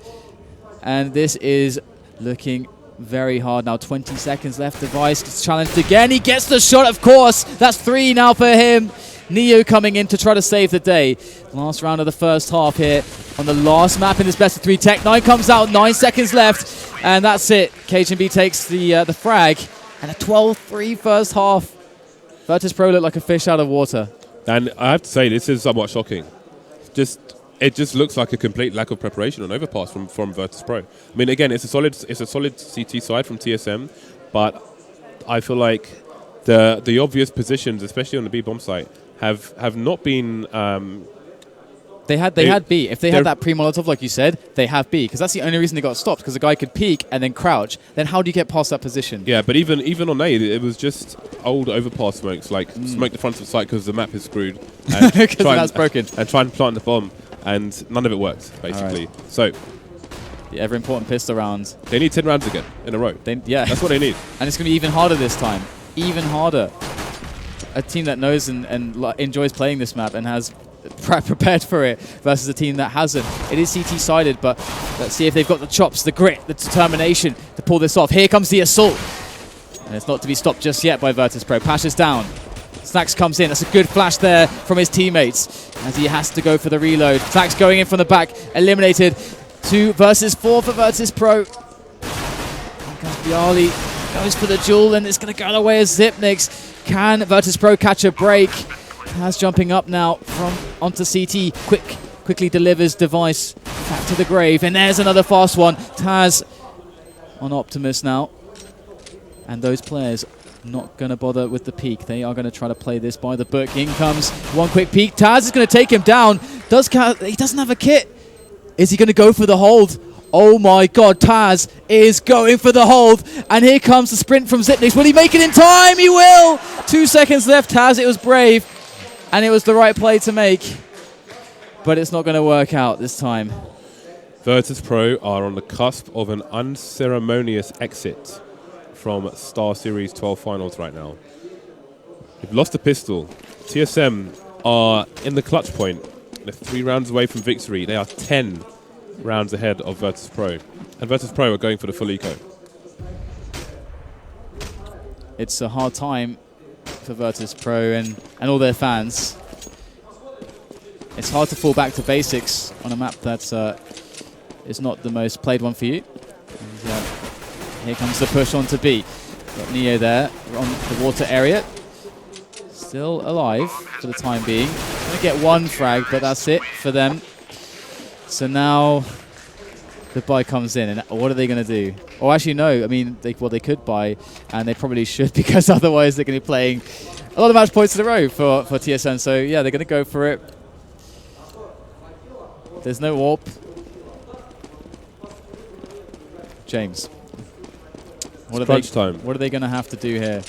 Speaker 2: And this is looking very hard now. 20 seconds left. Device gets challenged again. He gets the shot, of course. That's 3 now for him. Neo coming in to try to save the day. Last round of the first half here on the last map in this best of 3. Tech9 comes out. 9 seconds left. And that's it. KGB takes the frag. And a 12-3 first half. Virtus.pro look like a fish out of water.
Speaker 3: And I have to say, this is somewhat shocking. It just looks like a complete lack of preparation on overpass from Virtus.pro. I mean, again, it's a solid CT side from TSM, but I feel like the obvious positions, especially on the B bomb site, have not been.
Speaker 2: They had B. If they had that pre-Molotov, like you said, they have B. Because that's the only reason they got stopped, because the guy could peek and then crouch. Then how do you get past that position?
Speaker 3: Yeah, but even on A, it was just old overpass smokes, like smoke the front of the site because the map is screwed.
Speaker 2: Because that's broken.
Speaker 3: And try and plant the bomb, and none of it worked, basically. Right. So
Speaker 2: the ever-important pistol rounds.
Speaker 3: They need 10 rounds again in a row.
Speaker 2: Yeah.
Speaker 3: That's what they need.
Speaker 2: And it's going to be even harder this time. Even harder. A team that knows and enjoys playing this map and has prepared for it versus a team that hasn't. It is CT-sided, but let's see if they've got the chops, the grit, the determination to pull this off. Here comes the assault. And it's not to be stopped just yet by Virtus.pro. Pasha's down. Snacks comes in. That's a good flash there from his teammates as he has to go for the reload. Snacks going in from the back. Eliminated. 2 versus 4 for Virtus.pro. Here comes Bialy. Goes for the duel, and it's going to go away as Zipnix. Can Virtus.pro catch a break? Has jumping up now from onto CT. Quickly delivers Device Back to the grave, and there's another fast one. Taz on Optimus now. And those players not going to bother with the peek. They are going to try to play this by the book. In comes one quick peek. Taz is going to take him down. He doesn't have a kit. Is he going to go for the hold? Oh my god, Taz is going for the hold. And here comes the sprint from Zipnix. Will he make it in time? He will! 2 seconds left, Taz. It was brave. And it was the right play to make. But it's not going to work out this time.
Speaker 3: Virtus.pro are on the cusp of an unceremonious exit from StarSeries 12 finals right now. They've lost a pistol. TSM are in the clutch point. They're 3 rounds away from victory. They are 10 rounds ahead of Virtus.pro. And Virtus.pro are going for the full eco.
Speaker 2: It's a hard time for Virtus.pro and all their fans. It's hard to fall back to basics on a map that is not the most played one for you. And, here comes the push onto B. Got Neo there on the water area. Still alive for the time being. Going to get 1 frag, but that's it for them. So now the buy comes in, and what are they going to do? Oh, actually, no. I mean, they could buy, and they probably should, because otherwise they're going to be playing a lot of match points in a row for TSM. So yeah, they're going to go for it. There's no warp. James.
Speaker 3: What are
Speaker 2: they going to have to do here?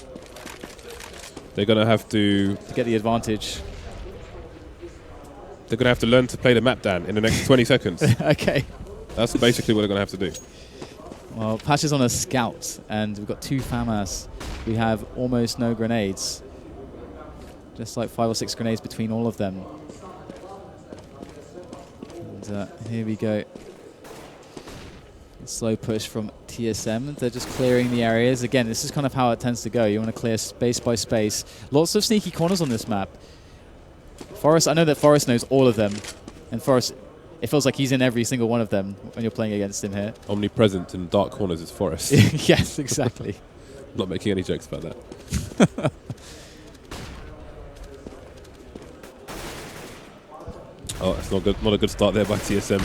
Speaker 3: They're going to have to
Speaker 2: get the advantage.
Speaker 3: They're going to have to learn to play the map, Dan, in the next 20 seconds.
Speaker 2: Okay.
Speaker 3: That's basically what they're going to have to do.
Speaker 2: Well, Patch is on a scout, and we've got 2 FAMAS. We have almost no grenades. Just like 5 or 6 grenades between all of them. And here we go. Slow push from TSM. They're just clearing the areas. Again, this is kind of how it tends to go. You want to clear space by space. Lots of sneaky corners on this map. Forrest, I know that Forrest knows all of them. And Forrest, it feels like he's in every single one of them when you're playing against him here.
Speaker 3: Omnipresent in dark corners is Forrest.
Speaker 2: Yes, exactly.
Speaker 3: Not making any jokes about that. Oh, it's not good. Not a good start there by TSM.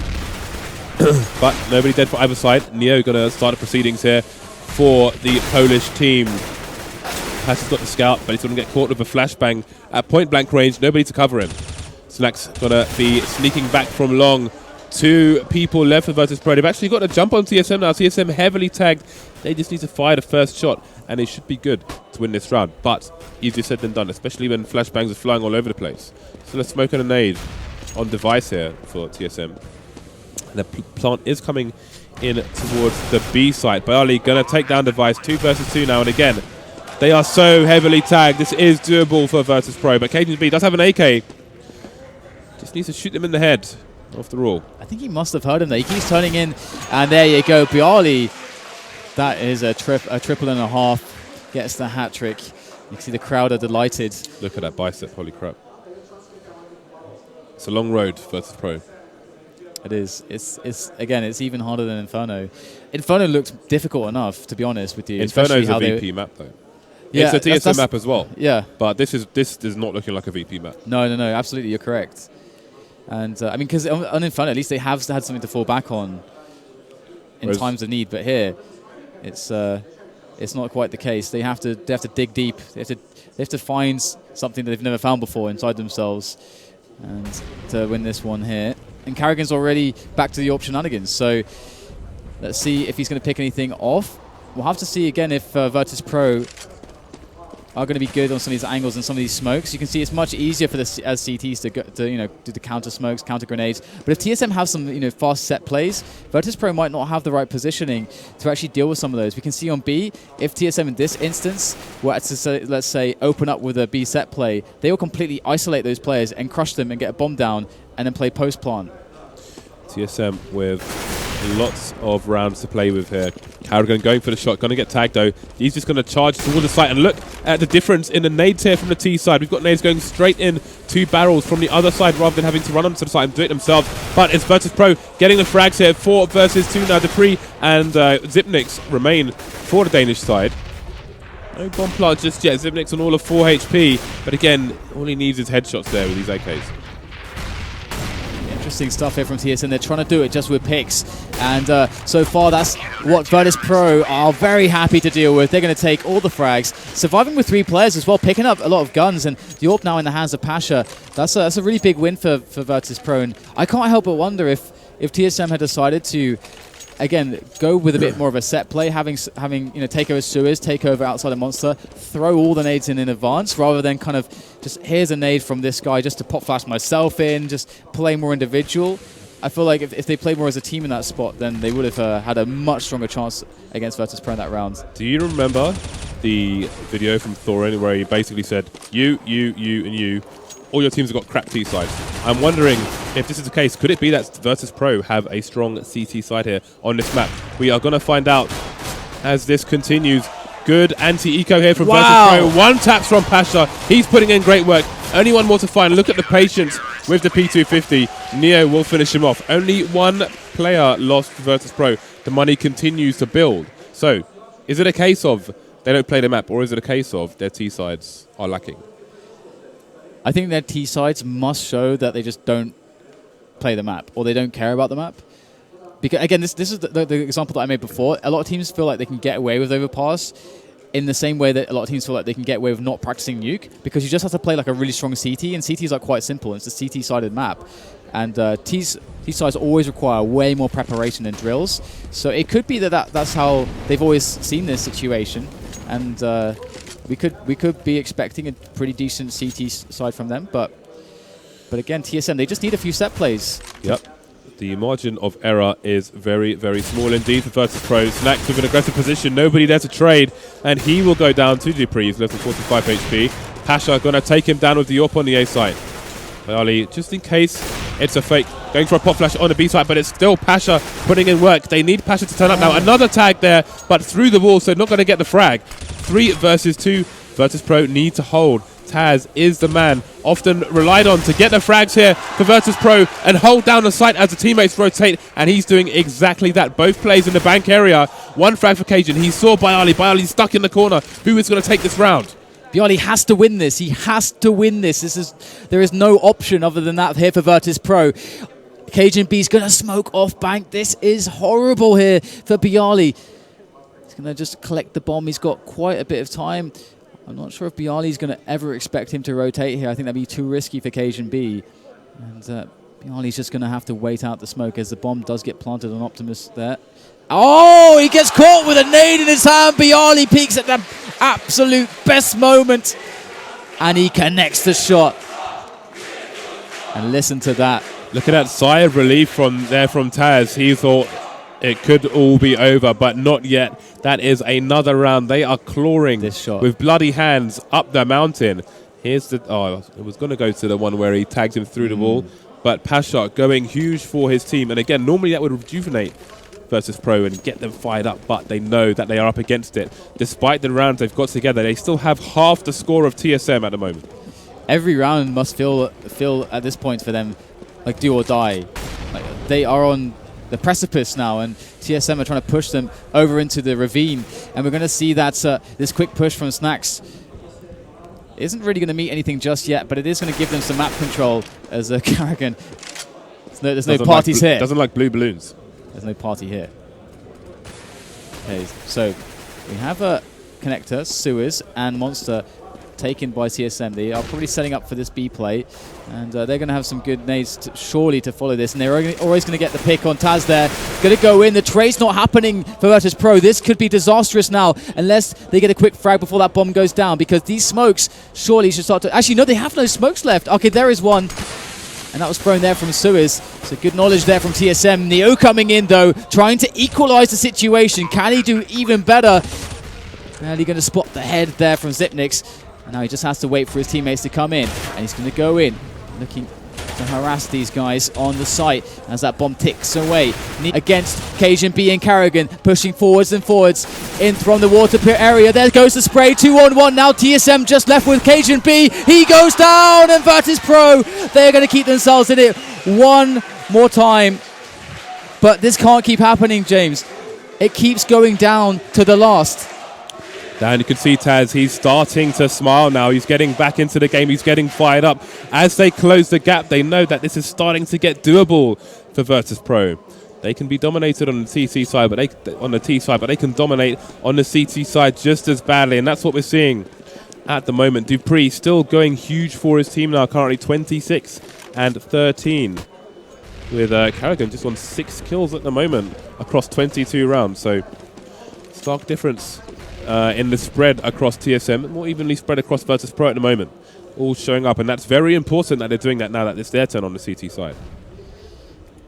Speaker 3: But nobody dead for either side. Neo going to start the proceedings here for the Polish team. Patch has got the scout, but he's going to get caught with a flashbang at point blank range. Nobody to cover him. Snack's going to be sneaking back from long. 2 people left for Virtus.pro. They've actually got a jump on TSM now. TSM heavily tagged. They just need to fire the first shot, and they should be good to win this round. But easier said than done, especially when flashbangs are flying all over the place. So let's smoke and a nade on device here for TSM. The plant is coming in towards the B site. Bialy going to take down device. 2 versus 2 now, and again, they are so heavily tagged. This is doable for Virtus.pro, but KGB does have an AK. Just needs to shoot them in the head, after all.
Speaker 2: I think he must have heard him there. He keeps turning in, and there you go. Bialy, that is a triple and a half. Gets the hat trick. You can see the crowd are delighted.
Speaker 3: Look at that bicep, holy crap. It's a long road for Virtus.pro.
Speaker 2: It is. It's again, it's even harder than Inferno. Inferno looked difficult enough, to be honest with you.
Speaker 3: Inferno is a VP map, though.
Speaker 2: Yeah,
Speaker 3: it's a TSM map as well.
Speaker 2: Yeah.
Speaker 3: But this is not looking like a VP map.
Speaker 2: No, absolutely, you're correct. And I mean, because on Inferno, at least they have had something to fall back on in times of need. But here, it's not quite the case. They have to dig deep. They have to find something that they've never found before inside themselves, and to win this one here. And Carrigan's already back to the AWP shenanigans. So let's see if he's going to pick anything off. We'll have to see again if Virtus.pro are going to be good on some of these angles and some of these smokes. You can see it's much easier for the CTs to do the counter smokes, counter grenades. But if TSM have some fast set plays, Virtus.pro might not have the right positioning to actually deal with some of those. We can see on B, if TSM in this instance were to let's say open up with a B set play, they will completely isolate those players and crush them and get a bomb down and then play post plant.
Speaker 3: TSM with lots of rounds to play with here. Carrigan going for the shot, going to get tagged though. He's just going to charge towards the site, and look at the difference in the nades here from the T side. We've got nades going straight in 2 barrels from the other side rather than having to run onto the site and do it themselves. But it's Virtus.pro getting the frags here. 4 versus 2 now. Dupree and Zipnix remain for the Danish side. No bomb plant just yet. Zipnix on all of 4 HP, but again, all he needs is headshots there with these AKs.
Speaker 2: Interesting stuff here from TSM. They're trying to do it just with picks. And so far, that's what Virtus.pro are very happy to deal with. They're going to take all the frags. Surviving with 3 players as well, picking up a lot of guns. And the AWP now in the hands of Pasha. That's a really big win for Virtus.pro. And I can't help but wonder if TSM had decided to, again, go with a bit more of a set play, having take over Suez, take over outside of Monster, throw all the nades in advance, rather than kind of just, here's a nade from this guy just to pop flash myself in, just play more individual. I feel like if they played more as a team in that spot, then they would have had a much stronger chance against Virtus.pro in that round.
Speaker 3: Do you remember the video from Thorin where he basically said, you, and you, all your teams have got crap T sides? I'm wondering if this is the case. Could it be that Virtus.pro have a strong CT side here on this map? We are going to find out as this continues. Good anti-eco here from Virtus.pro. 1 taps from Pasha. He's putting in great work. Only 1 more to find. Look at the patience with the P250. Neo will finish him off. Only 1 player lost to Virtus.pro. The money continues to build. So, is it a case of they don't play the map, or is it a case of their T sides are lacking?
Speaker 2: I think their T sides must show that they just don't play the map, or they don't care about the map. Because again, this is the example that I made before. A lot of teams feel like they can get away with overpass in the same way that a lot of teams feel like they can get away with not practicing nuke, because you just have to play like a really strong CT, and CT is like quite simple. It's a CT-sided map, and T sides always require way more preparation than drills. So it could be that's how they've always seen this situation, and we could be expecting a pretty decent CT side from them, but again, TSM, they just need a few set plays.
Speaker 3: Yep. The margin of error is very, very small indeed for Virtus.pro. Snacks with an aggressive position, nobody there to trade, and he will go down to Dupree. He's less than 45 HP. Pasha going to take him down with the AWP on the A side. Ali, just in case it's a fake, going for a pop flash on the B side, but it's still Pasha putting in work. They need Pasha to turn up now. Another tag there, but through the wall, so not going to get the frag. 3 versus 2. Virtus.pro need to hold. Taz is the man, often relied on to get the frags here for Virtus.pro and hold down the site as the teammates rotate, and he's doing exactly that. Both plays in the bank area. 1 frag for Cajun. He saw Bialy. Bialy's stuck in the corner. Who is going to take this round?
Speaker 2: Bialy has to win this. He has to win this. There is no option other than that here for Virtus.pro. Cajun B's going to smoke off bank. This is horrible here for Bialy. He's going to just collect the bomb. He's got quite a bit of time. I'm not sure if Bialy's going to ever expect him to rotate here. I think that'd be too risky for Cajun B. And Bialy's just going to have to wait out the smoke as the bomb does get planted on Optimus there. Oh, he gets caught with a nade in his hand. Bialy peaks at the absolute best moment. And he connects the shot. And listen to that.
Speaker 3: Look at that sigh of relief from Taz. He thought it could all be over, but not yet. That is another round. They are clawing
Speaker 2: this shot
Speaker 3: with bloody hands up the mountain. Here's the... Oh, it was going to go to the one where he tagged him through the wall. But Pasha going huge for his team. And again, normally that would rejuvenate Virtus.pro and get them fired up, but they know that they are up against it. Despite the rounds they've got together, they still have half the score of TSM at the moment.
Speaker 2: Every round must feel at this point for them like do or die. Like, they are on the precipice now, and TSM are trying to push them over into the ravine, and we're going to see that this quick push from Snacks isn't really going to meet anything just yet, but it is going to give them some map control as Carrigan. There's no parties here.
Speaker 3: Doesn't like blue balloons.
Speaker 2: There's no party here. Okay, so we have a connector, Suez, and Monster taken by TSM. They are probably setting up for this B play, and they're going to have some good nades surely to follow this, and they're always going to get the pick on Taz there. Going to go in. The trade's not happening for Virtus.pro. This could be disastrous now unless they get a quick frag before that bomb goes down, because these smokes surely should start to... Actually, no, they have no smokes left. Okay, there is one. And that was thrown there from Suez. So good knowledge there from TSM. Neo coming in, though, trying to equalize the situation. Can he do even better? Barely going to spot the head there from Zipnix. And now he just has to wait for his teammates to come in. And he's going to go in, looking to harass these guys on the site as that bomb ticks away. Against Cajun B and Carrigan, pushing forwards and forwards in from the water pit area. There goes the spray, 2-on-1. Now TSM just left with Cajun B. He goes down, and Virtus.pro, they're going to keep themselves in it one more time. But this can't keep happening, James. It keeps going down to the last.
Speaker 3: And you can see Taz, he's starting to smile now. He's getting back into the game. He's getting fired up. As they close the gap, they know that this is starting to get doable for Virtus.pro. They can be dominated on the TC side, but they can dominate on the CT side just as badly, and that's what we're seeing at the moment. Dupree still going huge for his team now, currently 26 and 13. With Carrigan just on 6 kills at the moment across 22 rounds. So stark difference in the spread across TSM, more evenly spread across Virtus.pro at the moment. All showing up, and that's very important that they're doing that now that it's their turn on the CT side.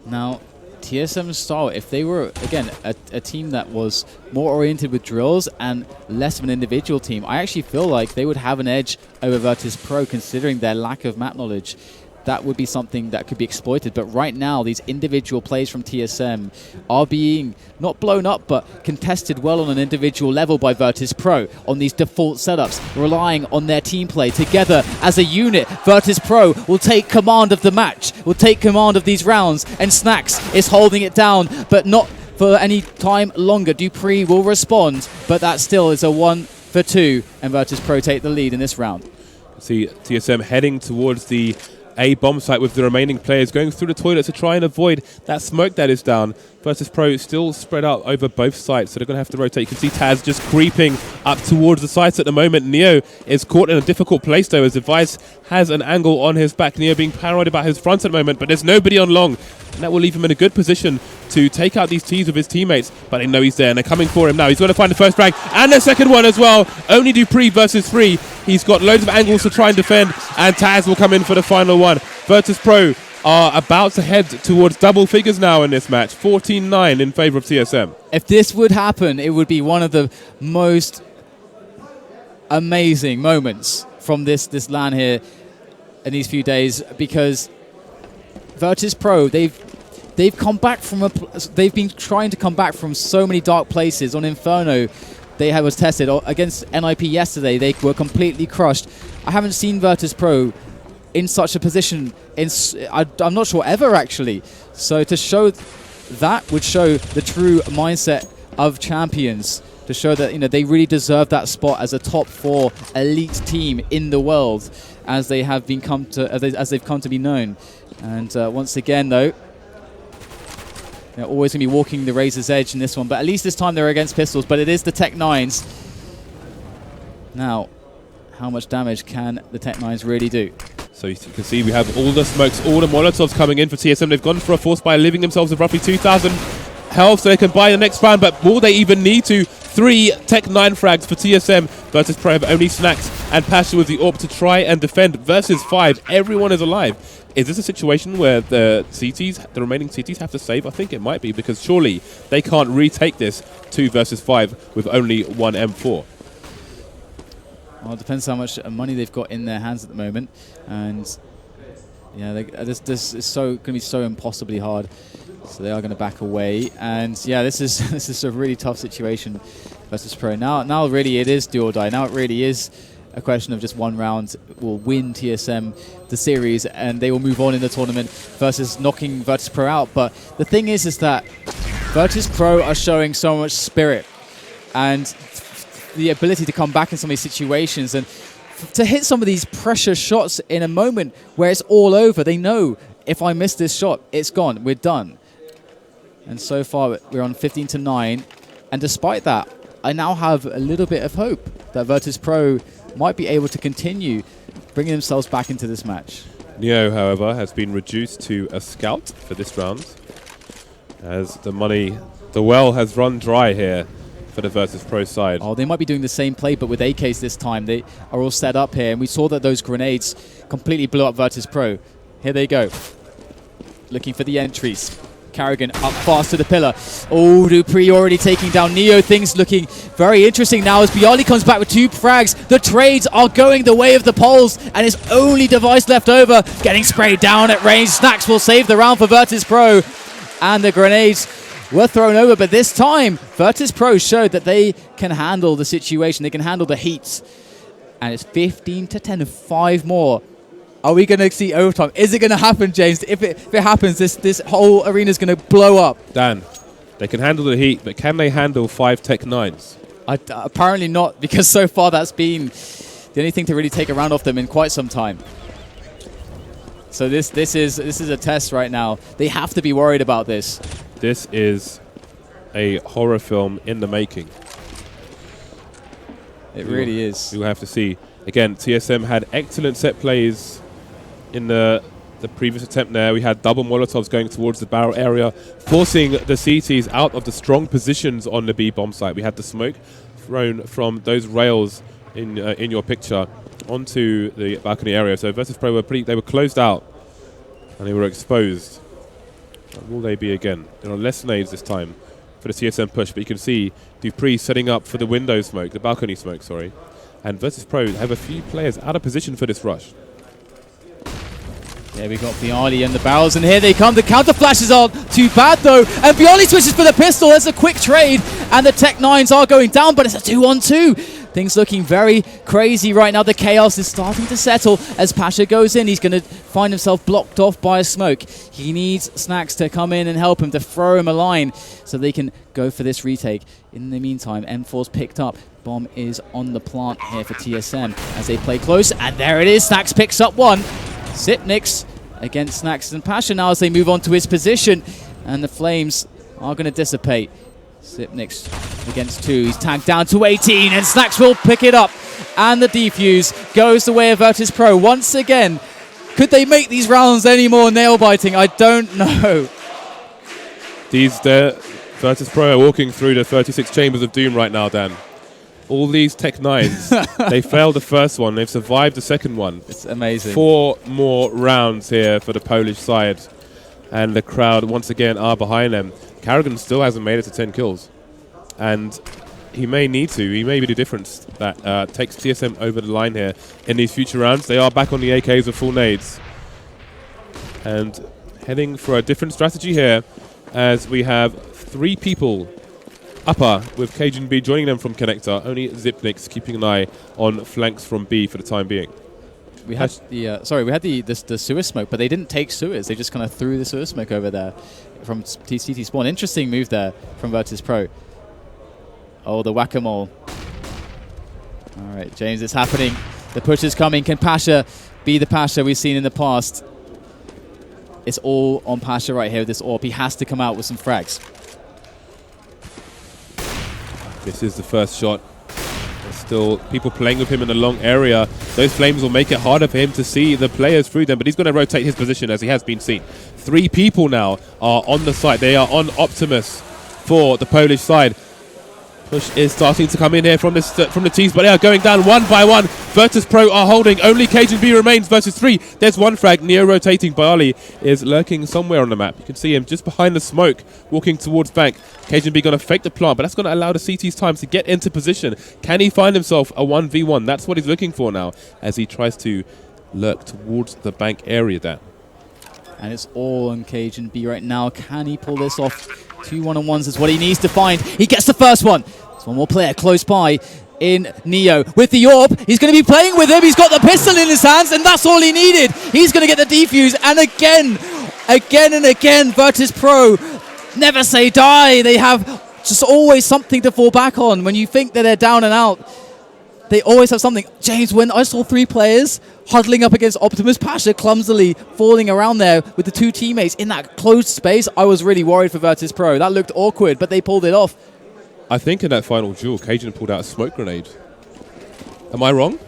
Speaker 2: Now, TSM style, if they were, again, a team that was more oriented with drills and less of an individual team, I actually feel like they would have an edge over Virtus.pro considering their lack of map knowledge. That would be something that could be exploited. But right now, these individual plays from TSM are being not blown up, but contested well on an individual level by Virtus.pro on these default setups, relying on their team play together as a unit. Virtus.pro will take command of the match, will take command of these rounds, and Snacks is holding it down, but not for any time longer. Dupree will respond, but that still is a 1-for-2, and Virtus.pro take the lead in this round.
Speaker 3: See TSM heading towards the A bomb site with the remaining players going through the toilet to try and avoid that smoke that is down. Virtus.pro still spread out over both sides, so they're going to have to rotate. You can see Taz just creeping up towards the sites at the moment. Neo is caught in a difficult place though, as Device has an angle on his back. Neo being paranoid about his front at the moment, but there's nobody on long, and that will leave him in a good position to take out these T's with his teammates, but they know he's there and they're coming for him now. He's going to find the first frag and the second one as well. Only Dupree versus 3. He's got loads of angles to try and defend, and Taz will come in for the final one. Virtus.pro are about to head towards double figures now in this match. 14-9 in favor of TSM.
Speaker 2: If this would happen, it would be one of the most amazing moments from this LAN here in these few days, because Virtus.pro, they've come back from they've been trying to come back from so many dark places. On Inferno, they was tested against NIP yesterday. They were completely crushed. I haven't seen Virtus.pro in such a position I'm not sure ever, actually. So to show that would show the true mindset of champions, to show that they really deserve that spot as a top 4 elite team in the world, as they have been as they've come to be known. And once again, though, they're always going to be walking the razor's edge in this one, but at least this time they're against pistols. But it is the Tech 9s. Now, how much damage can the Tech 9s really do?
Speaker 3: So you can see we have all the smokes, all the Molotovs coming in for TSM. They've gone for a force buy, leaving themselves with roughly 2,000 health so they can buy the next round, but will they even need to? 3 Tech 9 frags for TSM. Virtus.pro have only Snacks and Pasha with the AWP to try and defend versus 5. Everyone is alive. Is this a situation where the remaining CTs have to save? I think it might be, because surely they can't retake this 2 versus 5 with only 1 M4.
Speaker 2: Well, it depends how much money they've got in their hands at the moment, and yeah, this is going to be so impossibly hard. So they are going to back away, and yeah, this is a really tough situation versus Pro. Now really it is do or die. Now it really is a question of just one round will win TSM the series, and they will move on in the tournament versus knocking Virtus.pro out. But the thing is that Virtus.pro are showing so much spirit and the ability to come back in some of these situations and to hit some of these pressure shots in a moment where it's all over. They know, if I miss this shot, it's gone. We're done. And so far, we're on 15-9. And despite that, I now have a little bit of hope that Virtus.pro might be able to continue bringing themselves back into this match.
Speaker 3: Neo, however, has been reduced to a scout for this round, as the well has run dry here for the Virtus.pro side.
Speaker 2: Oh, they might be doing the same play, but with AKs this time. They are all set up here, and we saw that those grenades completely blew up Virtus.pro. Here they go, looking for the entries. Carrigan up fast to the pillar. Oh, Dupree already taking down Neo. Things looking very interesting now as Bialy comes back with 2 frags. The trades are going the way of the Poles, and it's only Device left over, getting sprayed down at range. Snacks will save the round for Virtus.pro, and the grenades were thrown over, but this time Virtus.pro showed that they can handle the situation. They can handle the heat, and it's 15-10, 5 more. Are we going to see overtime? Is it going to happen, James? If it happens, this whole arena is going to blow up.
Speaker 3: Dan, they can handle the heat, but can they handle 5 Tech 9s?
Speaker 2: Apparently not, because so far that's been the only thing to really take a round off them in quite some time. So this is a test right now. They have to be worried about this.
Speaker 3: This is a horror film in the making.
Speaker 2: It really is.
Speaker 3: You'll have to see. Again, TSM had excellent set plays in the previous attempt there. We had double Molotovs going towards the barrel area, forcing the CTs out of the strong positions on the B bomb site. We had the smoke thrown from those rails in your picture onto the balcony area. So Virtus.pro they were closed out and they were exposed. Will they be again? There are less nades this time for the TSM push, but you can see Dupree setting up for the window smoke, the balcony smoke, sorry. And Virtus.pro have a few players out of position for this rush.
Speaker 2: There we got Bialy and the barrels, and here they come. The counter flashes on. Too bad, though. And Bialy switches for the pistol. There's a quick trade, and the Tech 9s are going down, but it's a 2-on-2. Things looking very crazy right now. The chaos is starting to settle as Pasha goes in. He's going to find himself blocked off by a smoke. He needs Snacks to come in and help him, to throw him a line so they can go for this retake. In the meantime, M4's picked up. Bomb is on the plant here for TSM as they play close, and there it is. Snacks picks up one. Sipnix against Snacks and Pasha now as they move on to his position, and the flames are going to dissipate. Sipnix against 2. He's tagged down to 18, and Snacks will pick it up, and the defuse goes the way of Virtus.pro once again. Could they make these rounds any more nail-biting? I don't know.
Speaker 3: Virtus.pro are walking through the 36 chambers of doom right now, Dan. All these Tech 9s, they failed the first one. They've survived the second one.
Speaker 2: It's amazing. 4
Speaker 3: more rounds here for the Polish side. And the crowd, once again, are behind them. Carrigan still hasn't made it to 10 kills. And he may need to. He may be the difference that takes TSM over the line here in these future rounds. They are back on the AKs with full nades. And heading for a different strategy here as we have 3 people upper with Cajun B joining them from connector. Only Zipnix keeping an eye on flanks from B for the time being.
Speaker 2: We had the sewer smoke, but they didn't take sewers. They just kind of threw the sewer smoke over there from TCT spawn. Interesting move there from Virtus.pro. Oh, the whack-a-mole. All right, James, it's happening. The push is coming. Can Pasha be the Pasha we've seen in the past? It's all on Pasha right here with this AWP. He has to come out with some frags.
Speaker 3: This is the first shot. There's still people playing with him in the long area. Those flames will make it harder for him to see the players through them, but he's going to rotate his position as he has been seen. 3 people now are on the site. They are on Optimus for the Polish side. Push is starting to come in here from the teams, but they are going down one by one. Virtus.pro are holding. Only Cajun B remains versus 3. There's one frag. Neo rotating. Bialy is lurking somewhere on the map. You can see him just behind the smoke, walking towards bank. Cajun B going to fake the plant, but that's going to allow the CT's time to get into position. Can he find himself a 1v1? That's what he's looking for now as he tries to lurk towards the bank area there.
Speaker 2: And it's all on Cajun B right now. Can he pull this off? 2 1-on-1s is what he needs to find. He gets the first one. There's one more player close by in Neo. With the AWP, he's going to be playing with him. He's got the pistol in his hands, and that's all he needed. He's going to get the defuse. And again and again, Virtus.pro never say die. They have just always something to fall back on. When you think that they're down and out, they always have something. James, when I saw 3 players huddling up against Optimus, Pasha clumsily falling around there with the 2 teammates in that closed space, I was really worried for Virtus.pro. That looked awkward, but they pulled it off.
Speaker 3: I think in that final duel, Cajun pulled out a smoke grenade. Am I wrong?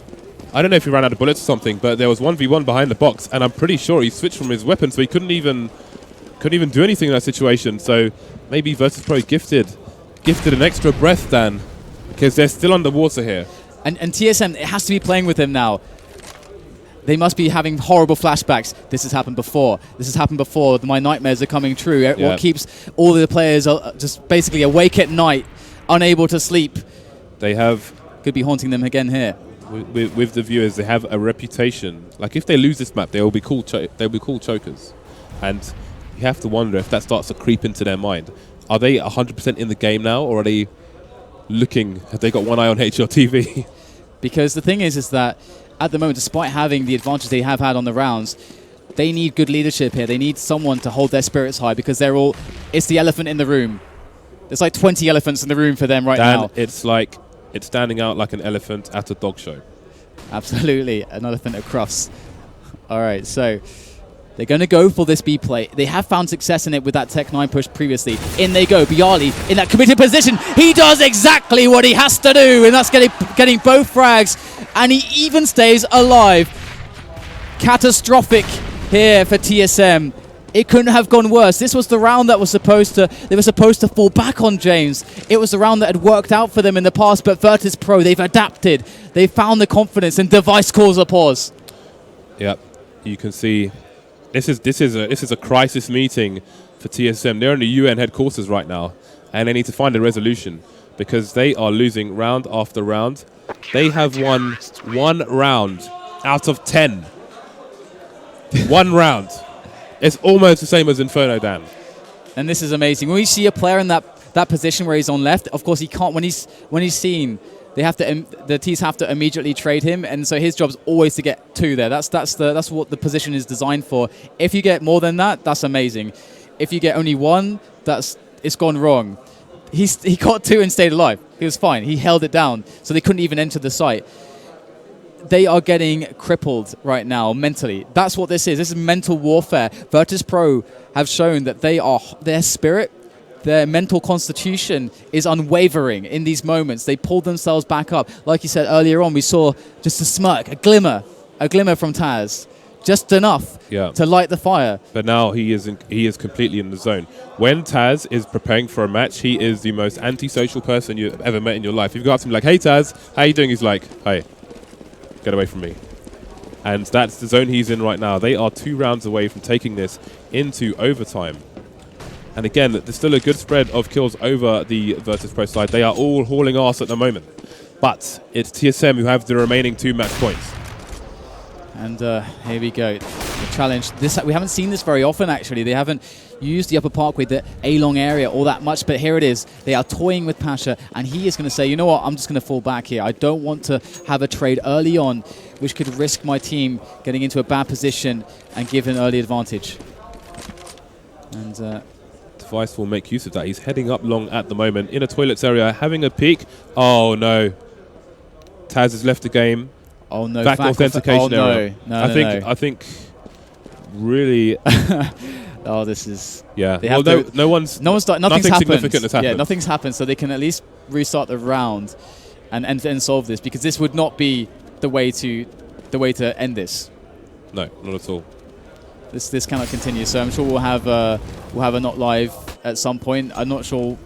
Speaker 3: I don't know if he ran out of bullets or something, but there was 1v1 behind the box, and I'm pretty sure he switched from his weapon, so he couldn't even do anything in that situation. So maybe Virtus.pro gifted an extra breath, Dan, because they're still underwater here.
Speaker 2: And TSM, it has to be playing with him now. They must be having horrible flashbacks. This has happened before. My nightmares are coming true. Yeah. What keeps all the players just basically awake at night, unable to sleep.
Speaker 3: They have...
Speaker 2: Could be haunting them again here.
Speaker 3: With the viewers, they have a reputation. Like, if they lose this map, they will be called chokers. And you have to wonder if that starts to creep into their mind. Are they 100% in the game now, or are they looking... Have they got one eye on HLTV?
Speaker 2: Because the thing is that at the moment, despite having the advantage they have had on the rounds, they need good leadership here. They need someone to hold their spirits high because it's the elephant in the room. There's like 20 elephants in the room for them right now.
Speaker 3: It's like it's standing out like an elephant at a dog show.
Speaker 2: Absolutely, an elephant across. All right, so they're going to go for this B play. They have found success in it with that Tech 9 push previously. In they go. Bialy in that committed position. He does exactly what he has to do, and that's getting both frags, and he even stays alive. Catastrophic here for TSM. It couldn't have gone worse. This was the round that they were supposed to fall back on James. It was the round that had worked out for them in the past, but Virtus.pro, they've adapted. They found the confidence, and Device calls a pause.
Speaker 3: Yep, you can see this is a crisis meeting for TSM. They're in the UN headquarters right now, and they need to find a resolution because they are losing round after round. They have won 1 round out of 10. 1 round. It's almost the same as Inferno, Dan.
Speaker 2: And this is amazing. When we see a player in that position where he's on left, of course he can't. When he's seen, the T's have to immediately trade him, and so his job's always to get 2 there. That's what the position is designed for. If you get more than that, that's amazing. If you get only 1, it's gone wrong. He got 2 and stayed alive. He was fine. He held it down, so they couldn't even enter the site. They are getting crippled right now mentally. That's what this is. This is mental warfare. Virtus.pro have shown that their spirit, their mental constitution is unwavering in these moments. They pulled themselves back up. Like you said earlier on, we saw just a smirk, a glimmer from Taz. Just enough to light the fire.
Speaker 3: But now he is completely in the zone. When Taz is preparing for a match, he is the most antisocial person you've ever met in your life. If you go up to him like, "Hey Taz, how you doing?" He's like, "Hey, get away from me." And that's the zone he's in right now. They are 2 rounds away from taking this into overtime. And again, there's still a good spread of kills over the Virtus.pro side. They are all hauling ass at the moment. But it's TSM who have the remaining 2 match points.
Speaker 2: And here we go. The challenge. We haven't seen this very often, actually. They haven't used the upper parkway, the A-long area, all that much. But here it is. They are toying with Pasha, and he is going to say, you know what, I'm just going to fall back here. I don't want to have a trade early on, which could risk my team getting into a bad position and give an early advantage. And
Speaker 3: Device will make use of that. He's heading up long at the moment in a toilets area, having a peek. Oh, no. Taz has left the game.
Speaker 2: Oh, no.
Speaker 3: Back authentication error.
Speaker 2: No,
Speaker 3: I think really...
Speaker 2: Oh, this is...
Speaker 3: Yeah. Well, nothing's significant has happened.
Speaker 2: Yeah, nothing's happened, so they can at least restart the round and solve this, because this would not be the way to end this.
Speaker 3: No, not at all.
Speaker 2: This cannot continue. So I'm sure we'll have a not live at some point. I'm not sure.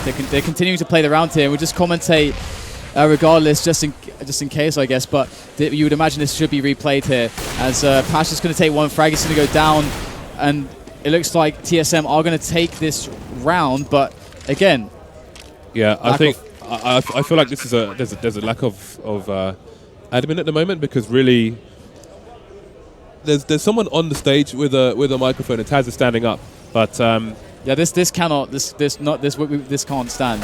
Speaker 2: They're continuing to play the round here. We'll just commentate regardless, just in case, I guess. But you would imagine this should be replayed here, as Pasha's going to take 1 frag. It's going to go down, and it looks like TSM are going to take this round. But again,
Speaker 3: yeah, I think I feel like this is there's a lack of admin at the moment, because really there's someone on the stage with a microphone, and Taz is standing up, but
Speaker 2: yeah, this can't stand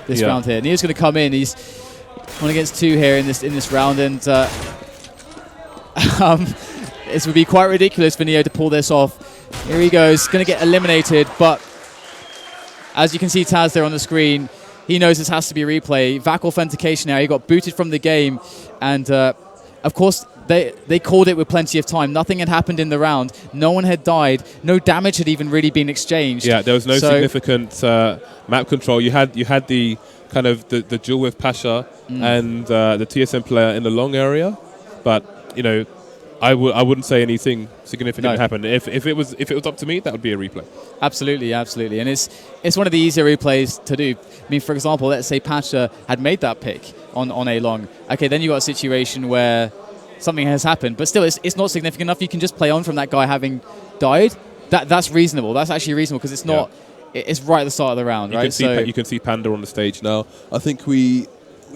Speaker 2: this round here. Neo's going to come in. He's 1 against 2 here in this round, and it would be quite ridiculous for Neo to pull this off. Here he goes, going to get eliminated, but as you can see Taz there on the screen, he knows this has to be a replay. VAC authentication now. He got booted from the game, and of course they called it with plenty of time. Nothing had happened in the round. No one had died. No damage had even really been exchanged.
Speaker 3: Yeah, there was no significant map control. You had the kind of the duel with Pasha and the TSM player in the long area, but you know, I wouldn't say anything significant happened. If it was up to me, that would be a replay.
Speaker 2: Absolutely, and it's one of the easier replays to do. I mean, for example, let's say Pasha had made that pick on A long. Okay, then you got a situation where something has happened, but still, it's not significant enough. You can just play on from that guy having died. That's reasonable. That's actually reasonable, because it's not. Yeah. It's right at the start of the round, right?
Speaker 3: You can see Panda on the stage now. I think we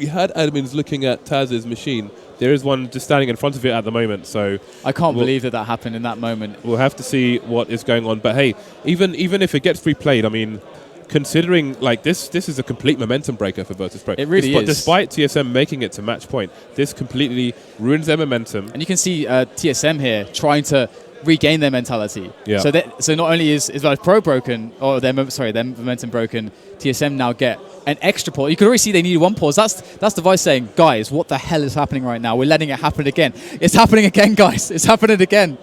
Speaker 3: had admins looking at Taz's machine. There is one just standing in front of it at the moment, so
Speaker 2: I can't believe that happened in that moment.
Speaker 3: We'll have to see what is going on. But hey, even if it gets replayed, I mean, considering like this is a complete momentum breaker for Virtus.pro.
Speaker 2: It really is.
Speaker 3: Despite TSM making it to match point, this completely ruins their momentum.
Speaker 2: And you can see TSM here trying to regain their mentality.
Speaker 3: Yeah.
Speaker 2: So not only is Virtus.pro broken, or their momentum broken, TSM now get an extra pause. You could already see they needed one pause. That's Device saying, guys, what the hell is happening right now? We're letting it happen again. It's happening again, guys. It's happening again.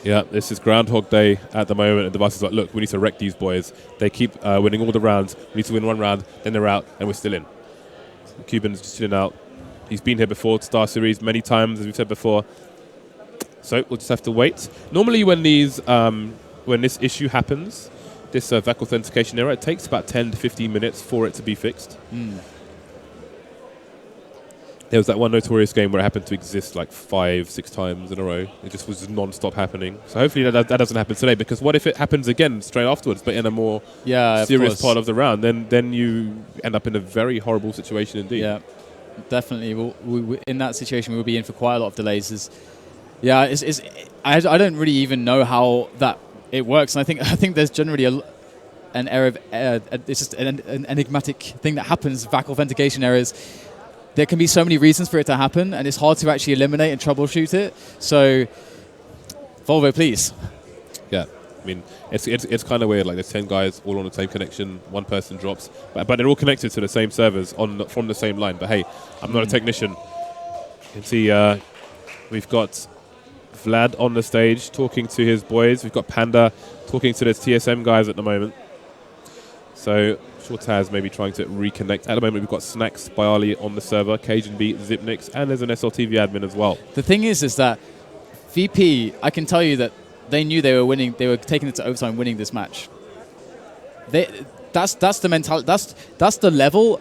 Speaker 3: Yeah, this is Groundhog Day at the moment, and Device is like, look, we need to wreck these boys. They keep winning all the rounds. We need to win one round, then they're out, and we're still in. Cuban's just chilling out. He's been here before, StarSeries, many times, as we've said before. So we'll just have to wait. Normally when when this issue happens, this VAC authentication error, it takes about 10 to 15 minutes for it to be fixed. There was that one notorious game where it happened to exist like 5-6 times in a row. It just was non-stop happening. So hopefully that doesn't happen today, because what if it happens again straight afterwards, but in a more serious part of the round? Then you end up in a very horrible situation indeed.
Speaker 2: Yeah, definitely. We in that situation, we will be in for quite a lot of delays. I don't really even know how that it works, and I think there's generally an error of it's just an enigmatic thing that happens. VAC authentication errors. There can be so many reasons for it to happen, and it's hard to actually eliminate and troubleshoot it. So, Volvo, please.
Speaker 3: Yeah, I mean, it's kind of weird. Like, there's 10 guys all on the same connection. One person drops, but they're all connected to the same servers from the same line. But hey, I'm not a technician. You can see we've got Vlad on the stage talking to his boys. We've got Panda talking to the TSM guys at the moment. So Taz maybe trying to reconnect. At the moment, we've got Snacks, Bialy on the server, Cajun Beat, Zipnix, and there's an SLTV admin as well.
Speaker 2: The thing is that VP, I can tell you that they knew they were winning. They were taking it to overtime, winning this match. That's the mentality. That's the level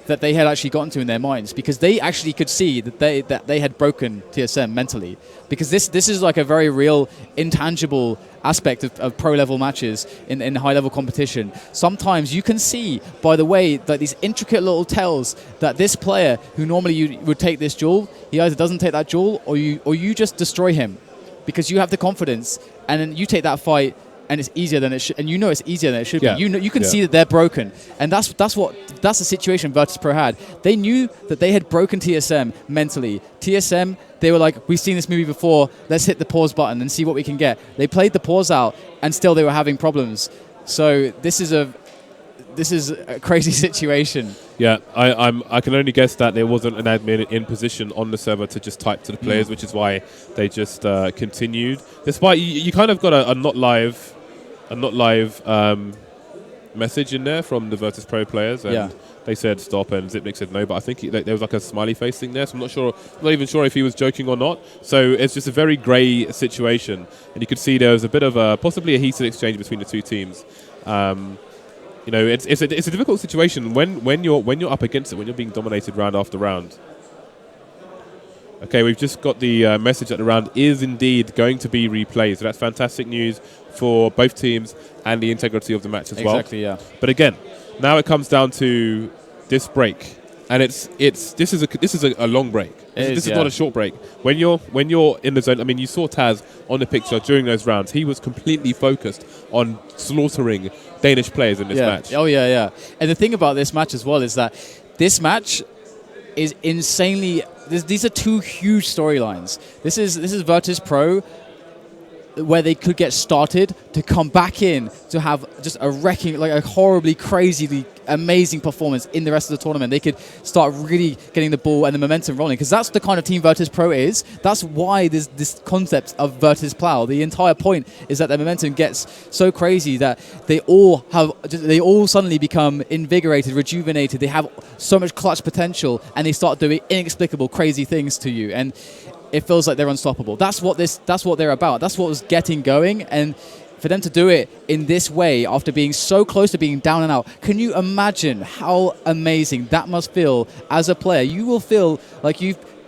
Speaker 2: that they had actually gotten to in their minds, because they actually could see that they had broken TSM mentally, because this is like a very real, intangible aspect of pro-level matches in high-level competition. Sometimes you can see by the way that these intricate little tells that this player who normally you would take this duel, he either doesn't take that duel or you just destroy him, because you have the confidence, and then you take that fight and it's easier than it should, and you know it's easier than it should be. You can see that they're broken, and that's the situation Virtus.pro had. They knew that they had broken TSM mentally. TSM, they were like, we've seen this movie before, let's hit the pause button and see what we can get. They played the pause out, and still they were having problems. So this is a crazy situation.
Speaker 3: Yeah, I can only guess that there wasn't an admin in position on the server to just type to the players, which is why they just continued. Despite you kind of got a not live message in there from the Virtus.pro players, and they said stop, and Zipnik said no, but I think there was like a smiley face thing there, so I'm not even sure if he was joking or not. So it's just a very grey situation, and you could see there was a bit of possibly a heated exchange between the two teams. You know, it's a difficult situation when you're up against it, when you're being dominated round after round. Okay, we've just got the message that the round is indeed going to be replayed, so that's fantastic news for both teams and the integrity of the match as well.
Speaker 2: Exactly, yeah.
Speaker 3: But again, now it comes down to this break, and this is a long break. This is not a short break. When you're in the zone, I mean, you saw Taz on the picture during those rounds. He was completely focused on slaughtering Danish players in this match.
Speaker 2: Oh yeah. And the thing about this match as well is that this match is insanely. These are two huge storylines. This is Virtus.pro, where they could get started, to come back in to have just a wrecking, like a horribly, crazily amazing performance in the rest of the tournament. They could start really getting the ball and the momentum rolling, because that's the kind of team Virtus.pro is. That's why there's this concept of Virtus Plow. The entire point is that their momentum gets so crazy that they all suddenly become invigorated, rejuvenated. They have so much clutch potential, and they start doing inexplicable, crazy things to you. And it feels like they're unstoppable. That's what they're about. That's what was getting going, and for them to do it in this way after being so close to being down and out, can you imagine how amazing that must feel as a player? You will feel like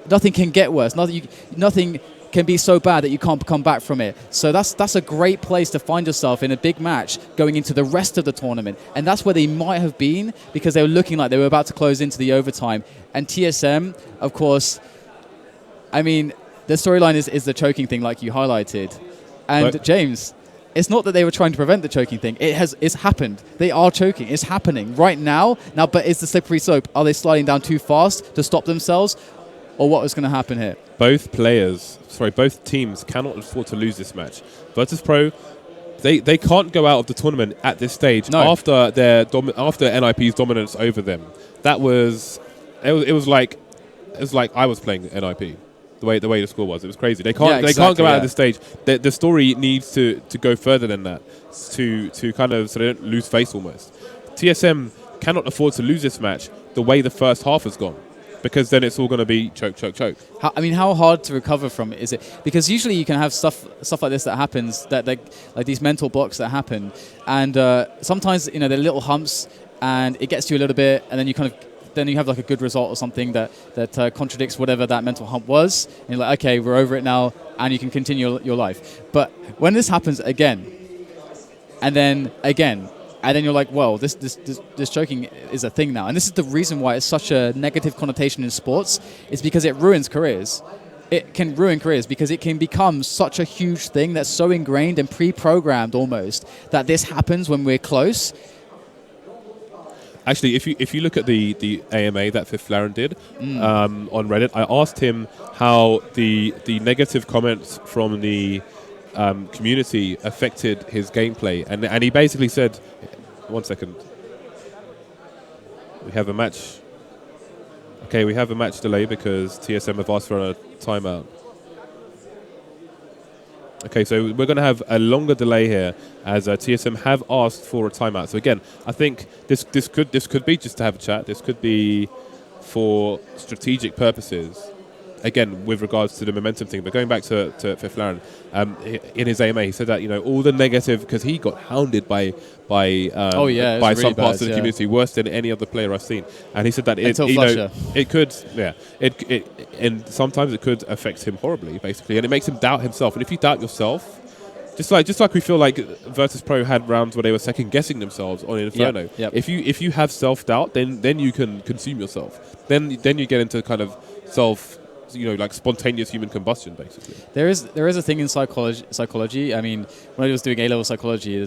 Speaker 2: nothing can get worse. Nothing can be so bad that you can't come back from it. So that's a great place to find yourself in a big match going into the rest of the tournament, and that's where they might have been, because they were looking like they were about to close into the overtime. And TSM, of course, I mean, the storyline is the choking thing, like you highlighted. And
Speaker 3: right.
Speaker 2: James, it's not that they were trying to prevent the choking thing. It's happened. They are choking. It's happening right now. But it's the slippery slope. Are they sliding down too fast to stop themselves? or what was going to happen here?
Speaker 3: Both teams cannot afford to lose this match. Virtus.pro, they can't go out of the tournament at this stage after NIP's dominance over them. It was like I was playing NIP. The way the score was, it was crazy. They can't go out at this stage. The story needs to go further than that to kind of so they don't lose face almost. TSM cannot afford to lose this match the way the first half has gone, because then it's all going to be choke.
Speaker 2: How hard to recover from is it? Because usually you can have stuff like this that happens, that like these mental blocks that happen, and sometimes there are little humps, and it gets to you a little bit, and then you have like a good result or something that contradicts whatever that mental hump was, and you're like, okay, we're over it now, and you can continue your life. But when this happens again, and then again, and then you're like, well, this choking is a thing now. And this is the reason why it's such a negative connotation in sports. It's because it ruins careers. It can ruin careers because it can become such a huge thing that's so ingrained and pre-programmed almost that this happens when we're close.
Speaker 3: Actually, if you look at the AMA that Fifth Laren did on Reddit, I asked him how the negative comments from the community affected his gameplay, and he basically said, one second, we have a match. Okay, we have a match delay because TSM have asked for a timeout. Okay, so we're going to have a longer delay here as TSM have asked for a timeout. So again, I think this could be just to have a chat. This could be for strategic purposes. Again, with regards to the momentum thing, but going back to Fifth Laren, in his AMA, he said that all the negative, because he got hounded by
Speaker 2: really
Speaker 3: some parts of the
Speaker 2: bad,
Speaker 3: community worse than any other player I've seen, and he said that it could and sometimes it could affect him horribly, basically, and it makes him doubt himself. And if you doubt yourself, just like we feel like Virtus.pro had rounds where they were second guessing themselves on Inferno.
Speaker 2: Yep.
Speaker 3: If you have self doubt, then you can consume yourself. Then you get into kind of self. Like spontaneous human combustion, basically. There is
Speaker 2: a thing in psychology. I mean, when I was doing A-level psychology, you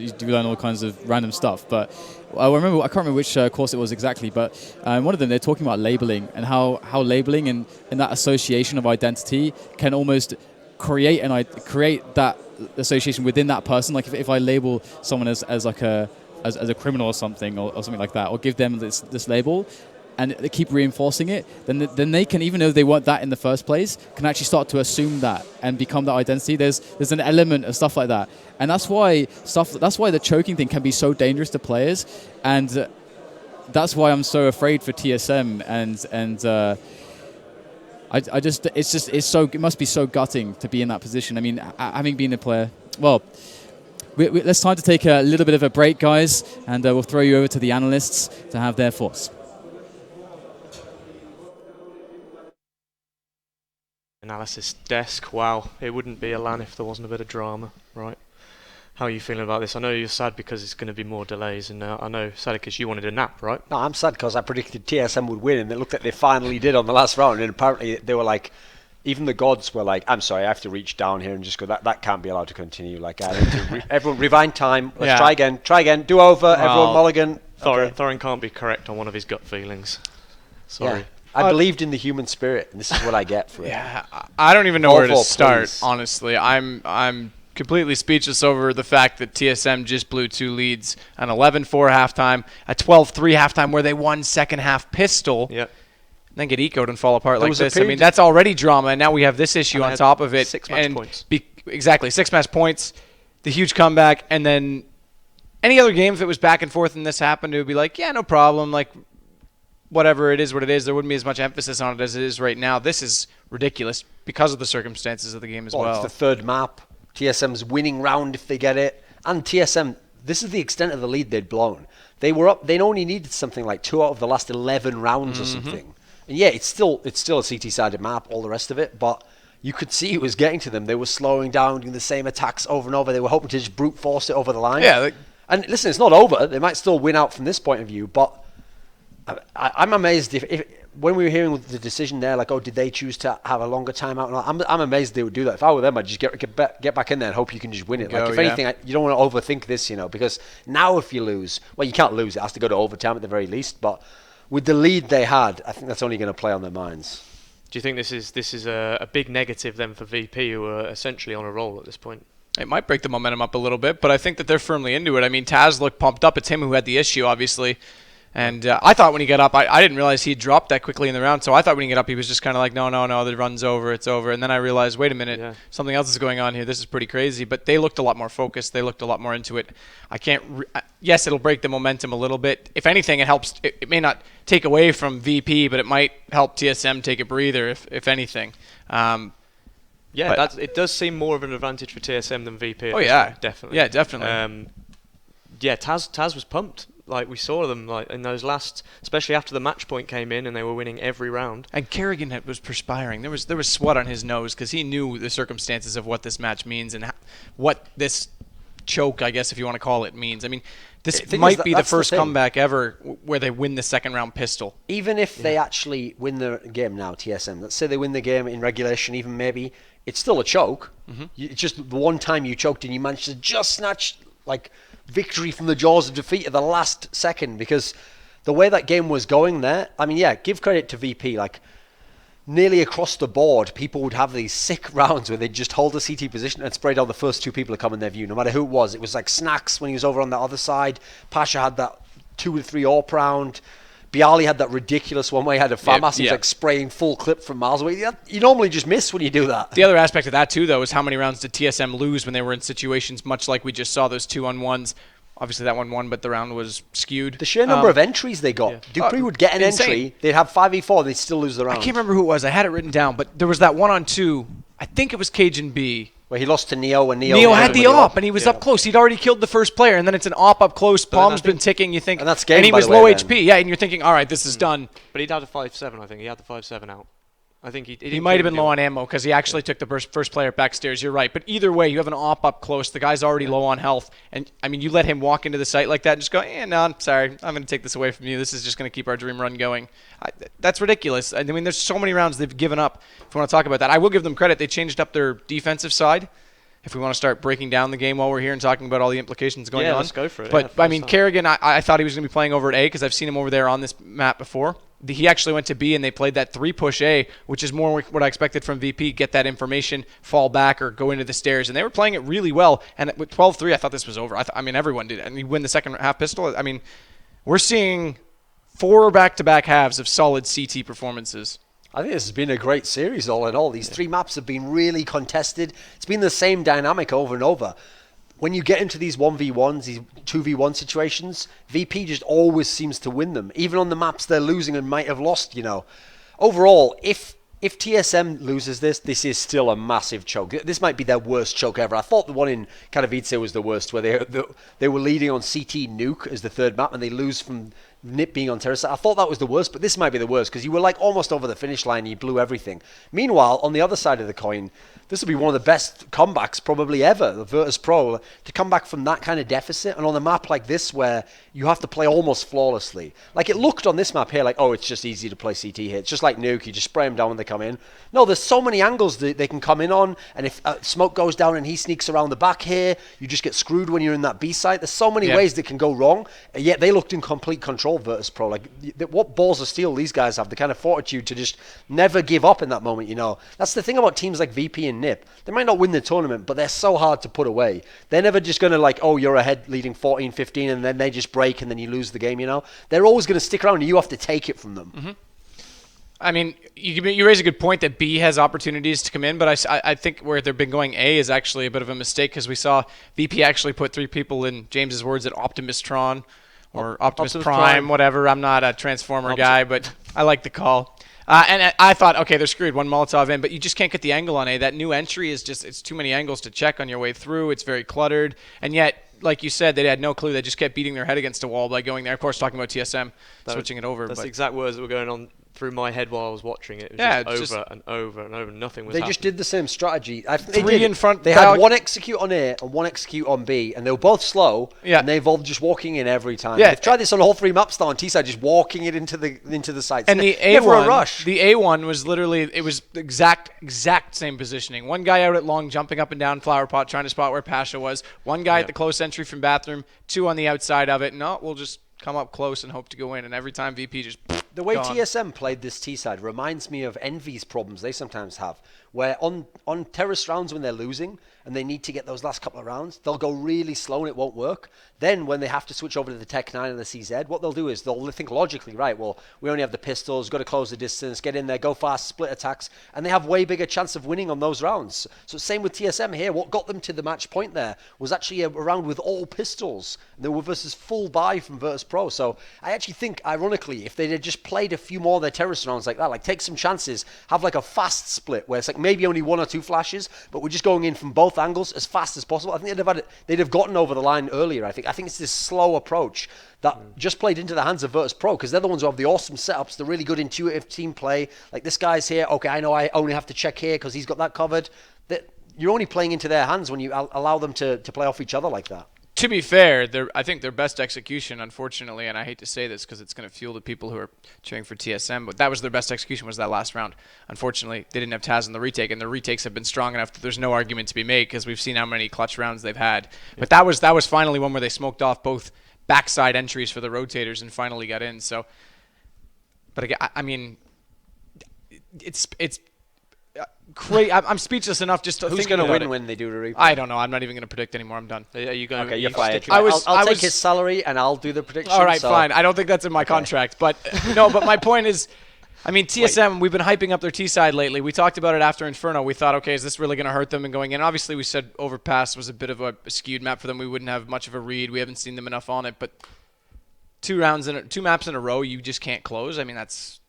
Speaker 2: do learn all kinds of random stuff. But I can't remember which course it was exactly, but one of them, they're talking about labeling and how labeling and that association of identity can almost create that association within that person. Like if I label someone as a criminal or something or something like that, or give them this label, and they keep reinforcing it, then they can, even though they weren't that in the first place, can actually start to assume that and become that identity. There's an element of stuff like that, and that's why the choking thing can be so dangerous to players, and that's why I'm so afraid for TSM. And it must be so gutting to be in that position. I mean, having been a player, well. It's time to take a little bit of a break, guys, and we'll throw you over to the analysts to have their thoughts.
Speaker 1: Analysis desk. Wow, it wouldn't be a LAN if there wasn't a bit of drama, right? How are you feeling about this? I know you're sad because it's going to be more delays, and I know, Sadikis, you wanted a nap, right?
Speaker 4: No, I'm sad because I predicted TSM would win, and it looked like they finally did on the last round, and apparently they were like, even the gods were like, I'm sorry, I have to reach down here and just go, that can't be allowed to continue. Like, I need to everyone, rewind time, let's try again, do over, everyone mulligan.
Speaker 1: Thorin can't be correct on one of his gut feelings. Sorry.
Speaker 4: Yeah. I believed in the human spirit, and this is what I get for it.
Speaker 5: Yeah, I don't even know where to start, honestly. I'm completely speechless over the fact that TSM just blew 2 leads, an 11-4 halftime, a 12-3 halftime where they won second half pistol, and then get ecoed and fall apart like this. I mean, that's already drama, and now we have this issue on top of it.
Speaker 1: 6 match points.
Speaker 5: Exactly, 6 match points, the huge comeback, and then any other game, if it was back and forth and this happened, it would be like, yeah, no problem, like, whatever, it is what it is. There wouldn't be as much emphasis on it as it is right now. This is ridiculous because of the circumstances of the game as well.
Speaker 4: It's the third map. TSM's winning round if they get it. And TSM, this is the extent of the lead they'd blown. They were up. They only needed something like 2 out of the last 11 rounds or something. And yeah, it's still a CT-sided map, all the rest of it, but you could see it was getting to them. They were slowing down, doing the same attacks over and over. They were hoping to just brute force it over the line.
Speaker 5: Yeah.
Speaker 4: And listen, it's not over. They might still win out from this point of view, but I'm amazed if when we were hearing the decision there, like, oh, did they choose to have a longer timeout? I'm amazed they would do that. If I were them, I'd just get back in there and hope you can just win it. Like, if anything, you don't want to overthink this, because now if you lose, well, you can't lose. It has to go to overtime at the very least. But with the lead they had, I think that's only going to play on their minds.
Speaker 1: Do you think this is a big negative then for VP, who are essentially on a roll at this point?
Speaker 5: It might break the momentum up a little bit, but I think that they're firmly into it. I mean, Taz looked pumped up. It's him who had the issue, obviously. And I thought when he got up, I didn't realize he dropped that quickly in the round. So I thought when he got up, he was just kind of like, no, the run's over, it's over. And then I realized, wait a minute, something else is going on here. This is pretty crazy. But they looked a lot more focused. They looked a lot more into it. Yes, it'll break the momentum a little bit. If anything, it helps. It may not take away from VP, but it might help TSM take a breather, if anything.
Speaker 1: It does seem more of an advantage for TSM than VP.
Speaker 5: Oh yeah,
Speaker 1: definitely.
Speaker 5: Yeah, definitely.
Speaker 1: Taz was pumped. Like, we saw them like in those last, especially after the match point came in and they were winning every round.
Speaker 5: And Kerrigan was perspiring. There was sweat on his nose because he knew the circumstances of what this match means and what this choke, I guess if you want to call it, means. I mean, this might be the first comeback ever where they win the second round pistol.
Speaker 4: Even if they actually win the game now, TSM, let's say they win the game in regulation, even maybe, it's still a choke. It's just the one time you choked and you managed to just snatch like victory from the jaws of defeat at the last second, because the way that game was going there, I mean, give credit to VP. Like, nearly across the board, people would have these sick rounds where they'd just hold the CT position and spray down the first two people that come in their view, no matter who it was. It was like Snacks when he was over on the other side. Pasha had that 2 or 3 AWP round. Bialy had that ridiculous one where he had a FAMAS. He was like spraying full clip from miles away. You normally just miss when you do that.
Speaker 5: The other aspect of that too, though, is how many rounds did TSM lose when they were in situations much like we just saw, those 2-on-1s. Obviously that one won, but the round was skewed.
Speaker 4: The sheer number of entries they got. Dupree would get an entry, they'd have 5v4, they'd still lose the round.
Speaker 5: I can't remember who it was. I had it written down, but there was that 1-on-2. I think it was Cajun B.
Speaker 4: Where he lost to Neo, and
Speaker 5: Neo had the AWP, and he was up close. He'd already killed the first player, and then it's an AWP up close. Palm's been ticking. You think,
Speaker 4: and that's game,
Speaker 5: and he
Speaker 4: by
Speaker 5: was
Speaker 4: the way,
Speaker 5: low
Speaker 4: then.
Speaker 5: HP. Yeah, and you're thinking, all right, this is done.
Speaker 1: But he'd had a 5-7, I think. He had the 5-7 out. I think
Speaker 5: he might have been low on ammo because he actually took the first player backstairs. You're right. But either way, you have an AWP up close. The guy's already low on health. And, I mean, you let him walk into the site like that and just go, no, I'm sorry. I'm going to take this away from you. This is just going to keep our dream run going. That's ridiculous. I mean, there's so many rounds they've given up. If we want to talk about that, I will give them credit. They changed up their defensive side. If we want to start breaking down the game while we're here and talking about all the implications going on.
Speaker 1: Let's go for it.
Speaker 5: But, I mean, Kerrigan, I thought he was going to be playing over at A because I've seen him over there on this map before. He actually went to B, and they played that 3-push A, which is more what I expected from VP, get that information, fall back, or go into the stairs. And they were playing it really well. And with 12-3, I thought this was over. I mean, everyone did. And you win the second half pistol. I mean, we're seeing 4 back-to-back halves of solid CT performances.
Speaker 4: I think this has been a great series all in all. These 3 maps have been really contested. It's been the same dynamic over and over. When you get into these 1v1s, these 2v1 situations, VP just always seems to win them. Even on the maps they're losing and might have lost, you know. Overall, if TSM loses this is still a massive choke. This might be their worst choke ever. I thought the one in Katowice was the worst, where they were leading on CT Nuke as the 3rd map, and they lose from Nip being on terrace. I thought that was the worst, but this might be the worst, because you were like almost over the finish line and you blew everything. Meanwhile, on the other side of the coin, this will be one of the best comebacks probably ever, the Virtus.pro, to come back from that kind of deficit, and on a map like this where you have to play almost flawlessly. Like, it looked on this map here like, oh, it's just easy to play CT here. It's just like Nuke, you just spray them down when they come in. No, there's so many angles that they can come in on, and if smoke goes down and he sneaks around the back here, you just get screwed when you're in that B site. There's so many ways that can go wrong, and yet they looked in complete control, Virtus.pro. Like, what balls of steel these guys have, the kind of fortitude to just never give up in that moment, you know. That's the thing about teams like VP and Nip. They might not win the tournament, but they're so hard to put away. They're never just going to like, oh, you're ahead leading 14-15, and then they just break and then you lose the game, you know. They're always going to stick around and you have to take it from them.
Speaker 5: Mm-hmm. I mean, you raise a good point that B has opportunities to come in, but I think where they've been going A is actually a bit of a mistake, because we saw VP actually put 3 people, in James's words, at Optimus-tron or Optimus Prime, whatever. I'm not a Transformer guy, but I like the call. And I thought, okay, they're screwed. One Molotov in, but you just can't get the angle on A. That new entry is just, it's too many angles to check on your way through. It's very cluttered. And yet, like you said, they had no clue. They just kept beating their head against a wall by going there. Of course, talking about TSM, switching it over.
Speaker 1: That's the exact words that were going on through my head while I was watching it. It was just over and over and over. Nothing was happening.
Speaker 4: Just did the same strategy.
Speaker 5: Three in front.
Speaker 4: They had one execute on A and one execute on B, and they were both slow. Yeah. And they involved just walking in every time. Yeah. They've tried this on all 3 maps now on T side, just walking it into the sites.
Speaker 5: And the A one, a rush. The A one was literally, it was the exact same positioning. One guy out at long, jumping up and down flower pot, trying to spot where Pasha was. One guy at the close entry from bathroom. 2 on the outside of it. No, we'll just come up close and hope to go in. And every time VP just
Speaker 4: The way
Speaker 5: gone.
Speaker 4: TSM played this T side reminds me of Envy's problems they sometimes have, where on terrace rounds when they're losing and they need to get those last couple of rounds, they'll go really slow and it won't work. Then when they have to switch over to the Tech 9 and the CZ, what they'll do is they'll think logically, right, well, we only have the pistols, got to close the distance, get in there, go fast, split attacks, and they have way bigger chance of winning on those rounds. So same with TSM here. What got them to the match point there was actually a round with all pistols. They were versus full buy from Virtus.pro. So I actually think, ironically, if they had just played a few more of their terrorist rounds like that, like take some chances, have like a fast split where it's like maybe only 1 or 2 flashes, but we're just going in from both angles as fast as possible. I think they'd have gotten over the line earlier. I think it's this slow approach that just played into the hands of Virtus.pro, because they're the ones who have the awesome setups, the really good intuitive team play. Like, this guy's here, okay, I know I only have to check here because he's got that covered. You're only playing into their hands when you allow them to play off each other like that.
Speaker 5: To be fair, I think their best execution, unfortunately, and I hate to say this because it's going to fuel the people who are cheering for TSM, but that was their best execution, was that last round. Unfortunately, they didn't have Taz in the retake, and the retakes have been strong enough that there's no argument to be made because we've seen how many clutch rounds they've had. But that was finally one where they smoked off both backside entries for the rotators and finally got in. So, but again, I mean, it's crazy. I'm speechless enough just to
Speaker 4: Who's
Speaker 5: think
Speaker 4: going to
Speaker 5: about
Speaker 4: win
Speaker 5: it.
Speaker 4: when they do the replay?
Speaker 5: I don't know. I'm not even going to predict anymore. I'm done.
Speaker 1: Are you going?
Speaker 4: Okay, you're fired.
Speaker 5: I
Speaker 4: I'll take
Speaker 5: was-
Speaker 4: his salary and I'll do the prediction.
Speaker 5: All right, fine. I don't think that's in my contract, but no. But my point is, I mean, TSM. We've been hyping up their T side lately. We talked about it after Inferno. We thought, okay, is this really going to hurt them and going in? Obviously, we said overpass was a bit of a skewed map for them. We wouldn't have much of a read. We haven't seen them enough on it, but 2 maps in a row, you just can't close. I mean, that's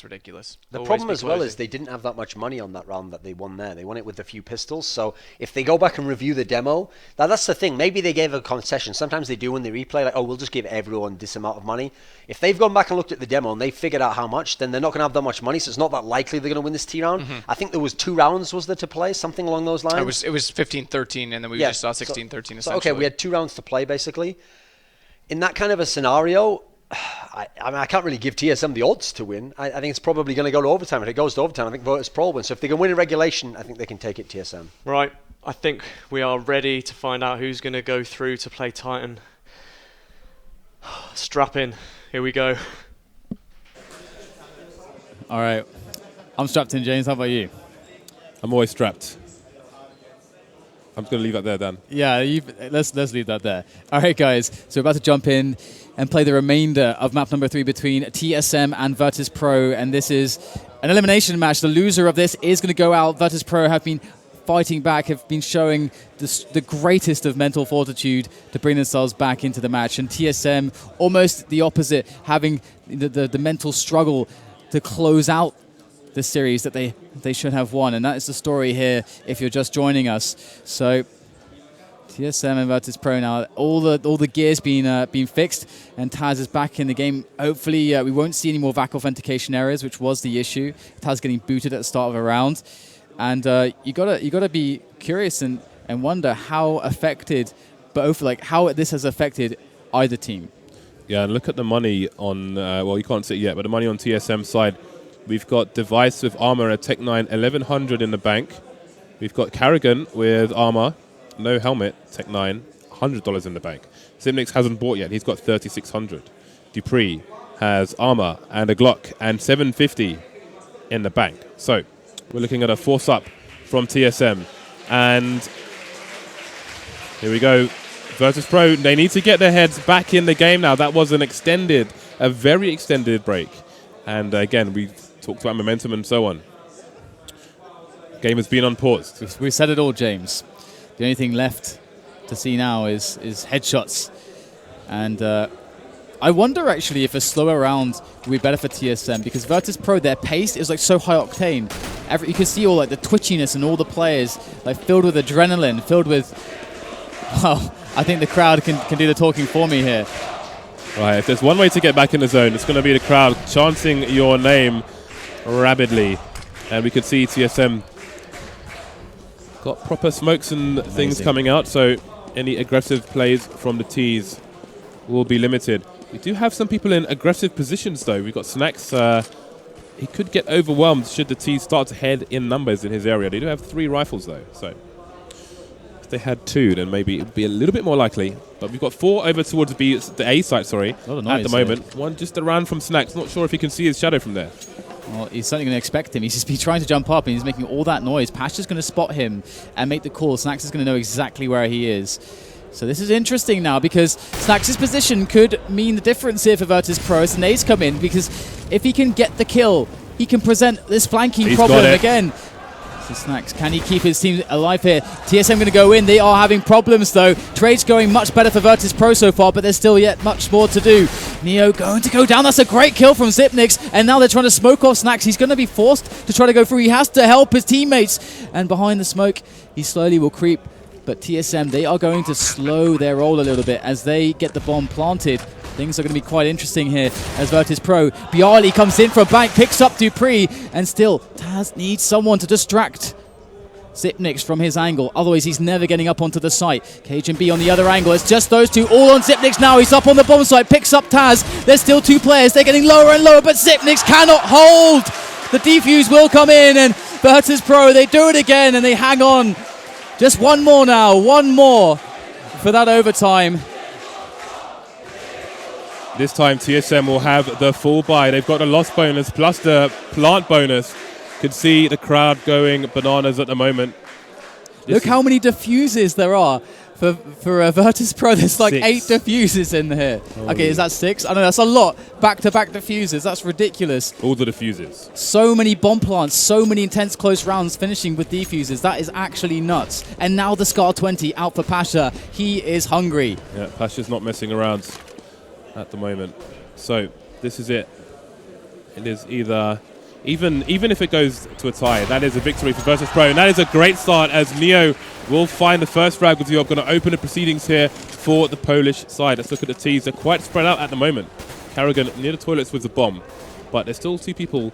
Speaker 5: ridiculous.
Speaker 4: The
Speaker 5: Always
Speaker 4: problem
Speaker 5: be
Speaker 4: as well
Speaker 5: closing.
Speaker 4: is they didn't have that much money on that round that they won there. They won it with a few pistols. So if they go back and review the demo, that's the thing. Maybe they gave a concession. Sometimes they do when they replay, like, oh, we'll just give everyone this amount of money. If they've gone back and looked at the demo and they figured out how much, then they're not going to have that much money. So it's not that likely they're going to win this T round. I think there was 2 rounds, was there, to play? Something along those lines?
Speaker 5: It was 15-13, and then we just saw 16-13 essentially.
Speaker 4: So, okay, we had 2 rounds to play, basically. In that kind of a scenario, I mean, I can't really give TSM the odds to win. I think it's probably going to go to overtime. If it goes to overtime, I think Virtus.pro wins. So if they can win in regulation, I think they can take it TSM.
Speaker 1: Right. I think we are ready to find out who's going to go through to play Titan. Strap in. Here we go.
Speaker 2: All right. I'm strapped in, James. How about you?
Speaker 3: I'm always strapped. I'm just going to leave that there, Dan.
Speaker 2: Yeah, let's leave that there. All right, guys. So we're about to jump in and play the remainder of map number 3 between TSM and Virtus.pro, and this is an elimination match. The loser of this is going to go out. Virtus.pro have been fighting back, have been showing the greatest of mental fortitude to bring themselves back into the match, and TSM almost the opposite, having the mental struggle to close out the series that they should have won. And that is the story here if you're just joining us. So TSM and Virtus.pro now, all the gears being fixed, and Taz is back in the game. Hopefully we won't see any more VAC authentication errors, which was the issue. Taz getting booted at the start of a round. And you gotta be curious and wonder how affected, how this has affected either team.
Speaker 3: Yeah, and look at the money on, well, you can't see it yet, but the money on TSM side. We've got Device with armor at Tech 9, 1100 in the bank. We've got Carrigan with armor, no helmet, Tech 9, $100 in the bank. Simnix hasn't bought yet, he's got 3600. Dupree has armor and a Glock and 750 in the bank. So we're looking at a force up from TSM. And here we go. Virtus.pro, they need to get their heads back in the game now. That was a very extended break. And again, we talked about momentum and so on. Game has been unpaused.
Speaker 2: We said it all, James. The only thing left to see now is headshots. And I wonder actually if a slower round would be better for TSM, because Virtus.pro, their pace is like so high octane. You can see all like the twitchiness and all the players like filled with adrenaline, filled with. Well, I think the crowd can do the talking for me here.
Speaker 3: Right, if there's one way to get back in the zone, it's going to be the crowd chanting your name rapidly. And we could see TSM got proper smokes and things coming out, so any aggressive plays from the T's will be limited. We do have some people in aggressive positions, though. We've got Snacks. He could get overwhelmed should the T's start to head in numbers in his area. They do have 3 rifles, though. So they had 2, then maybe it would be a little bit more likely. But we've got 4 over towards the A site, sorry, at the moment. One just around from Snacks. Not sure if he can see his shadow from there.
Speaker 2: Well, he's certainly going to expect him. He's just been trying to jump up, and he's making all that noise. Pasha's going to spot him and make the call. Snacks is going to know exactly where he is. So this is interesting now, because Snacks' position could mean the difference here for Virtus.pro as the nades come in, because if he can get the kill, he can present this flanking problem again. So Snacks, can he keep his team alive here? TSM going to go in. They are having problems, though. Trade's going much better for Virtus.pro so far, but there's still yet much more to do. Neo going to go down. That's a great kill from Xyp9x, and now they're trying to smoke off Snacks. He's going to be forced to try to go through. He has to help his teammates, and behind the smoke, he slowly will creep. But TSM, they are going to slow their roll a little bit as they get the bomb planted. Things are going to be quite interesting here as Virtus.pro. Bialy comes in from bank, picks up Dupree, and still, Taz needs someone to distract Xyp9x from his angle. Otherwise, he's never getting up onto the site. KGB on the other angle. It's just those two all on Xyp9x now. He's up on the bomb site, picks up Taz. There's still 2 players. They're getting lower and lower, but Xyp9x cannot hold. The defuse will come in, and Virtus.pro, they do it again, and they hang on. Just one more now, one more for that overtime.
Speaker 3: This time TSM will have the full buy. They've got the loss bonus plus the plant bonus. Could see the crowd going bananas at the moment.
Speaker 2: Look how many diffuses there are for Virtus.pro. There's like
Speaker 3: 6.
Speaker 2: 8 diffuses in here. Okay, is that 6? I don't know, that's a lot. Back-to-back diffuses, that's ridiculous.
Speaker 3: All the diffuses.
Speaker 2: So many bomb plants, so many intense close rounds finishing with diffuses. That is actually nuts. And now the Scar 20 out for Pasha. He is hungry.
Speaker 3: Yeah, Pasha's not messing around at the moment. So this is it. It is either, even if it goes to a tie, that is a victory for Virtus.pro, and that is a great start as Neo will find the first frag with you. I'm going to open the proceedings here for the Polish side. Let's look at the T's. They're quite spread out at the moment. Carrigan near the toilets with the bomb, but there's still 2 people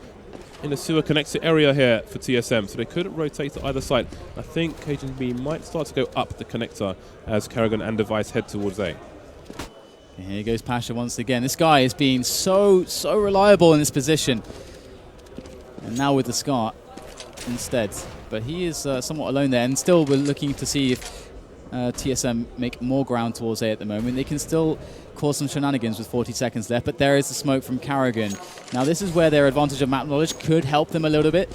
Speaker 3: in the sewer connector area here for TSM, so they could rotate to either side. I think KGB might start to go up the connector as Carrigan and Device head towards A.
Speaker 2: Here goes Pasha once again. This guy has been so reliable in this position. And now with the Scar instead. But he is somewhat alone there. And still we're looking to see if TSM make more ground towards A at the moment. They can still cause some shenanigans with 40 seconds left. But there is the smoke from Carrigan. Now this is where their advantage of map knowledge could help them a little bit,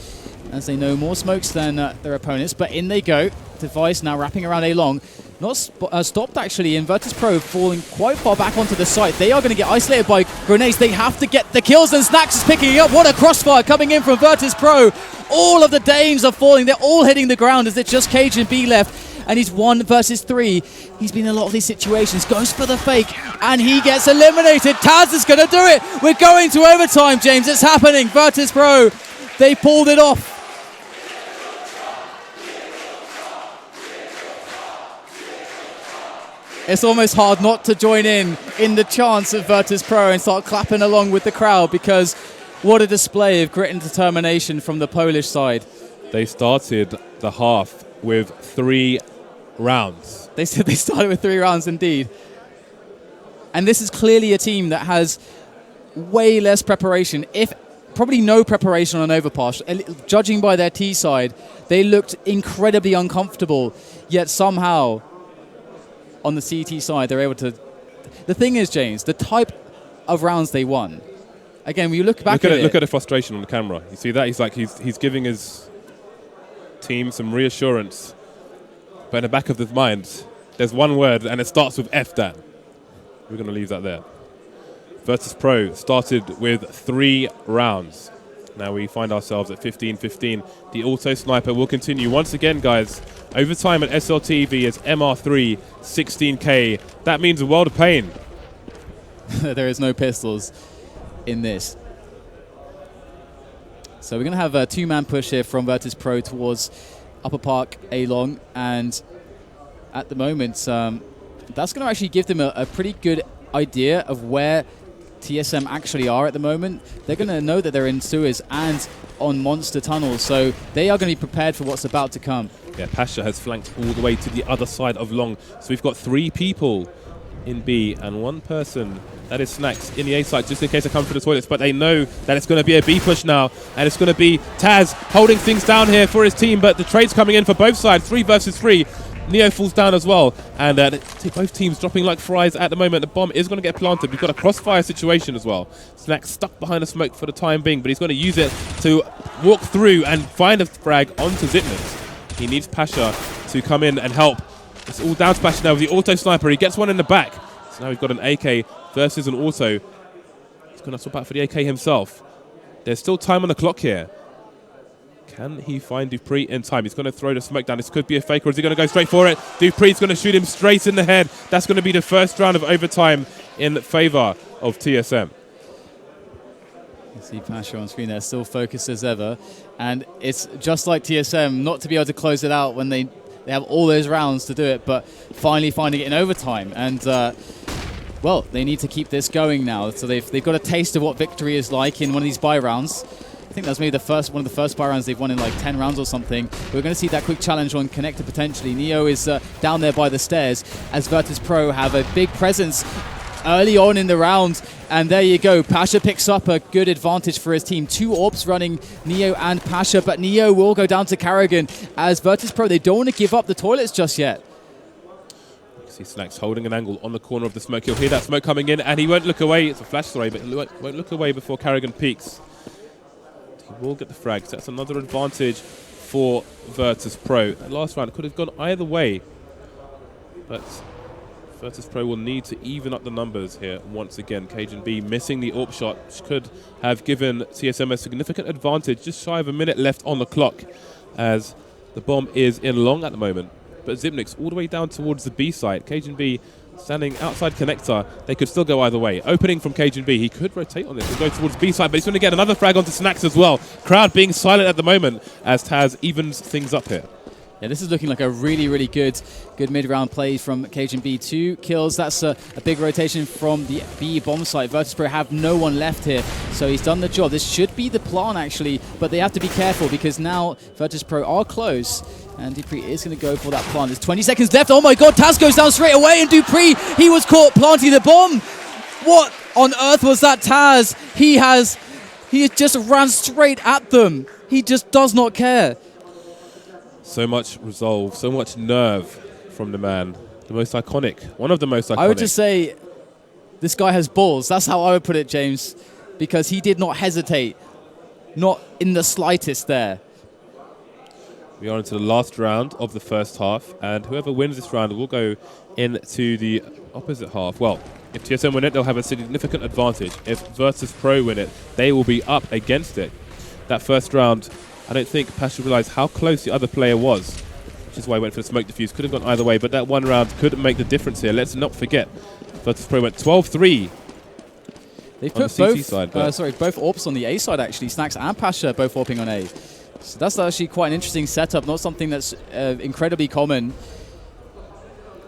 Speaker 2: as they know more smokes than their opponents. But in they go. Device now wrapping around A long. Not stopped actually, and Virtus.pro falling quite far back onto the site. They are going to get isolated by grenades. They have to get the kills, and Snacks is picking it up. What a crossfire coming in from Virtus.pro. All of the Danes are falling. They're all hitting the ground as it's just KGB left, and he's 1 versus 3. He's been in a lot of these situations. Goes for the fake, and he gets eliminated. Taz is going to do it. We're going to overtime, James. It's happening. Virtus.pro, they pulled it off. It's almost hard not to join in the chants of Virtus.pro and start clapping along with the crowd, because what a display of grit and determination from the Polish side.
Speaker 3: They started the half with 3 rounds.
Speaker 2: They said they started with 3 rounds indeed. And this is clearly a team that has way less preparation, if probably no preparation on overpass. Judging by their T side, they looked incredibly uncomfortable, yet somehow on the CT side, they're able to... The thing is, James, the type of rounds they won. Again, when you look back at it...
Speaker 3: Look at the frustration on the camera. You see that? He's giving his team some reassurance. But in the back of his mind, there's one word, and it starts with F, Dan. We're going to leave that there. Virtus.pro started with 3 rounds. Now we find ourselves at 15-15. The auto sniper will continue. Once again, guys, overtime at SLTV is MR3, 16K. That means a world of pain.
Speaker 2: There is no pistols in this. So we're going to have a 2-man push here from Virtus.pro towards Upper Park, A-Long. And at the moment, that's going to actually give them a pretty good idea of where TSM actually are at the moment. They're going to know that they're in sewers and on monster tunnels, so they are going to be prepared for what's about to come.
Speaker 3: Yeah, Pasha has flanked all the way to the other side of Long. So we've got 3 people in B and 1 person, that is Snacks, in the A side, just in case I come for the toilets. But they know that it's going to be a B push now, and it's going to be Taz holding things down here for his team, but the trade's coming in for both sides, 3 versus 3. Neo falls down as well. And both teams dropping like fries at the moment. The bomb is going to get planted. We've got a crossfire situation as well. Snack stuck behind the smoke for the time being, but he's going to use it to walk through and find a frag onto Zipnix. He needs Pasha to come in and help. It's all down to Pasha now with the auto sniper. He gets one in the back. So now we've got an AK versus an auto. He's going to swap out for the AK himself. There's still time on the clock here. Can he find Dupree in time? He's going to throw the smoke down. This could be a fake, or is he going to go straight for it? Dupree's going to shoot him straight in the head. That's going to be the first round of overtime in favor of TSM.
Speaker 2: You see Pasha on screen there, still focused as ever. And it's just like TSM, not to be able to close it out when they have all those rounds to do it, but finally finding it in overtime. And, well, they need to keep this going now. So they've got a taste of what victory is like in one of these buy rounds. I think that's maybe one of the first buy rounds they've won in like 10 rounds or something. We're going to see that quick challenge on Connector potentially. Neo is down there by the stairs as Virtus.pro have a big presence early on in the round. And there you go. Pasha picks up a good advantage for his team. 2 AWPs running Neo and Pasha, but Neo will go down to Karrigan as Virtus.pro, they don't want to give up the toilets just yet.
Speaker 3: See Snacks holding an angle on the corner of the smoke. He'll hear that smoke coming in, and he won't look away. It's a flash throw, but he won't look away before Karrigan peeks. He will get the frags. That's another advantage for Virtus.pro. That last round could have gone either way, but Virtus.pro will need to even up the numbers here once again. KGB missing the AWP shot, which could have given TSM a significant advantage. Just shy of a minute left on the clock as the bomb is in long at the moment. But Zipnix all the way down towards the B side. KGB standing outside connector. They could still go either way. Opening from KGB. He could rotate on this and go towards B side, but he's going to get another frag onto Snacks as well. Crowd being silent at the moment as Taz evens things up here.
Speaker 2: Yeah, this is looking like a really, really good mid-round play from KGB. 2 kills. That's a big rotation from the B bomb site. Virtus.pro have no one left here, so he's done the job. This should be the plan, actually, but they have to be careful because now Virtus.pro are close, and Dupree is going to go for that plant. There's 20 seconds left. Oh my god, Taz goes down straight away, and Dupree, he was caught planting the bomb. What on earth was that, Taz? He just ran straight at them. He just does not care.
Speaker 3: So much resolve, so much nerve from the man. The most iconic, one of the most iconic.
Speaker 2: I would just say this guy has balls. That's how I would put it, James, because he did not hesitate, not in the slightest there.
Speaker 3: We are into the last round of the first half, and whoever wins this round will go into the opposite half. Well, if TSM win it, they'll have a significant advantage. If Virtus.pro win it, they will be up against it. That first round, I don't think Pasha realised how close the other player was, which is why he went for the smoke diffuse. Could have gone either way, but that one round could make the difference here. Let's not forget, Virtus.pro went 12-3.
Speaker 2: They've put both AWPs on the A side, actually. Snacks and Pasha both AWPing on A. So that's actually quite an interesting setup, not something that's incredibly common.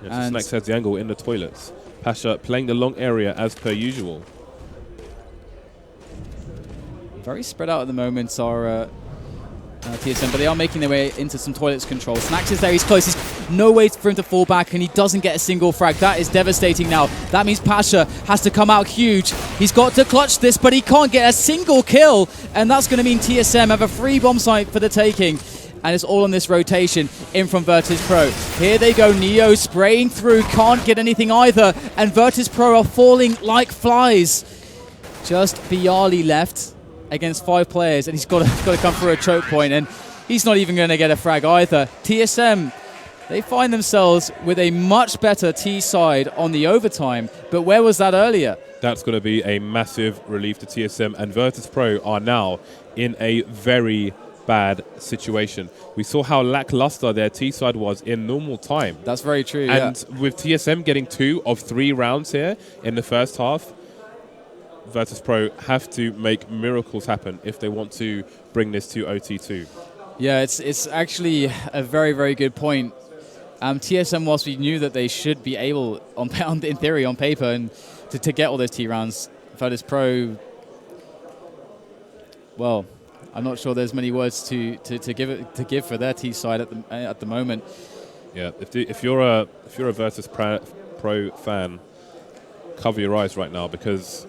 Speaker 3: Yeah, so Snacks has the angle in the toilets. Pasha playing the long area as per usual.
Speaker 2: Very spread out at the moment are TSM, but they are making their way into some toilets control. Snacks is there, he's close. There's no way for him to fall back, and he doesn't get a single frag. That is devastating now. That means Pasha has to come out huge. He's got to clutch this, but he can't get a single kill, and that's going to mean TSM have a free bomb site for the taking. And it's all on this rotation in from Virtus.pro. Here they go, Neo spraying through, can't get anything either, and Virtus.pro are falling like flies. Just Bialy left against 5 players, and he's got to come through a choke point, and he's not even going to get a frag either. TSM, they find themselves with a much better T side on the overtime, but where was that earlier?
Speaker 3: That's going to be a massive relief to TSM, and Virtus.pro are now in a very bad situation. We saw how lackluster their T side was in normal time.
Speaker 2: That's very true,
Speaker 3: and with TSM getting 2 of 3 rounds here in the first half, Virtus.pro have to make miracles happen if they want to bring this to OT2.
Speaker 2: Yeah, it's actually a very, very good point. TSM, whilst we knew that they should be able, in theory, on paper, and to get all those T rounds, Virtus.pro, well, I'm not sure there's many words to give for their T side at the moment.
Speaker 3: Yeah, if you're a Virtus.pro fan, cover your eyes right now, because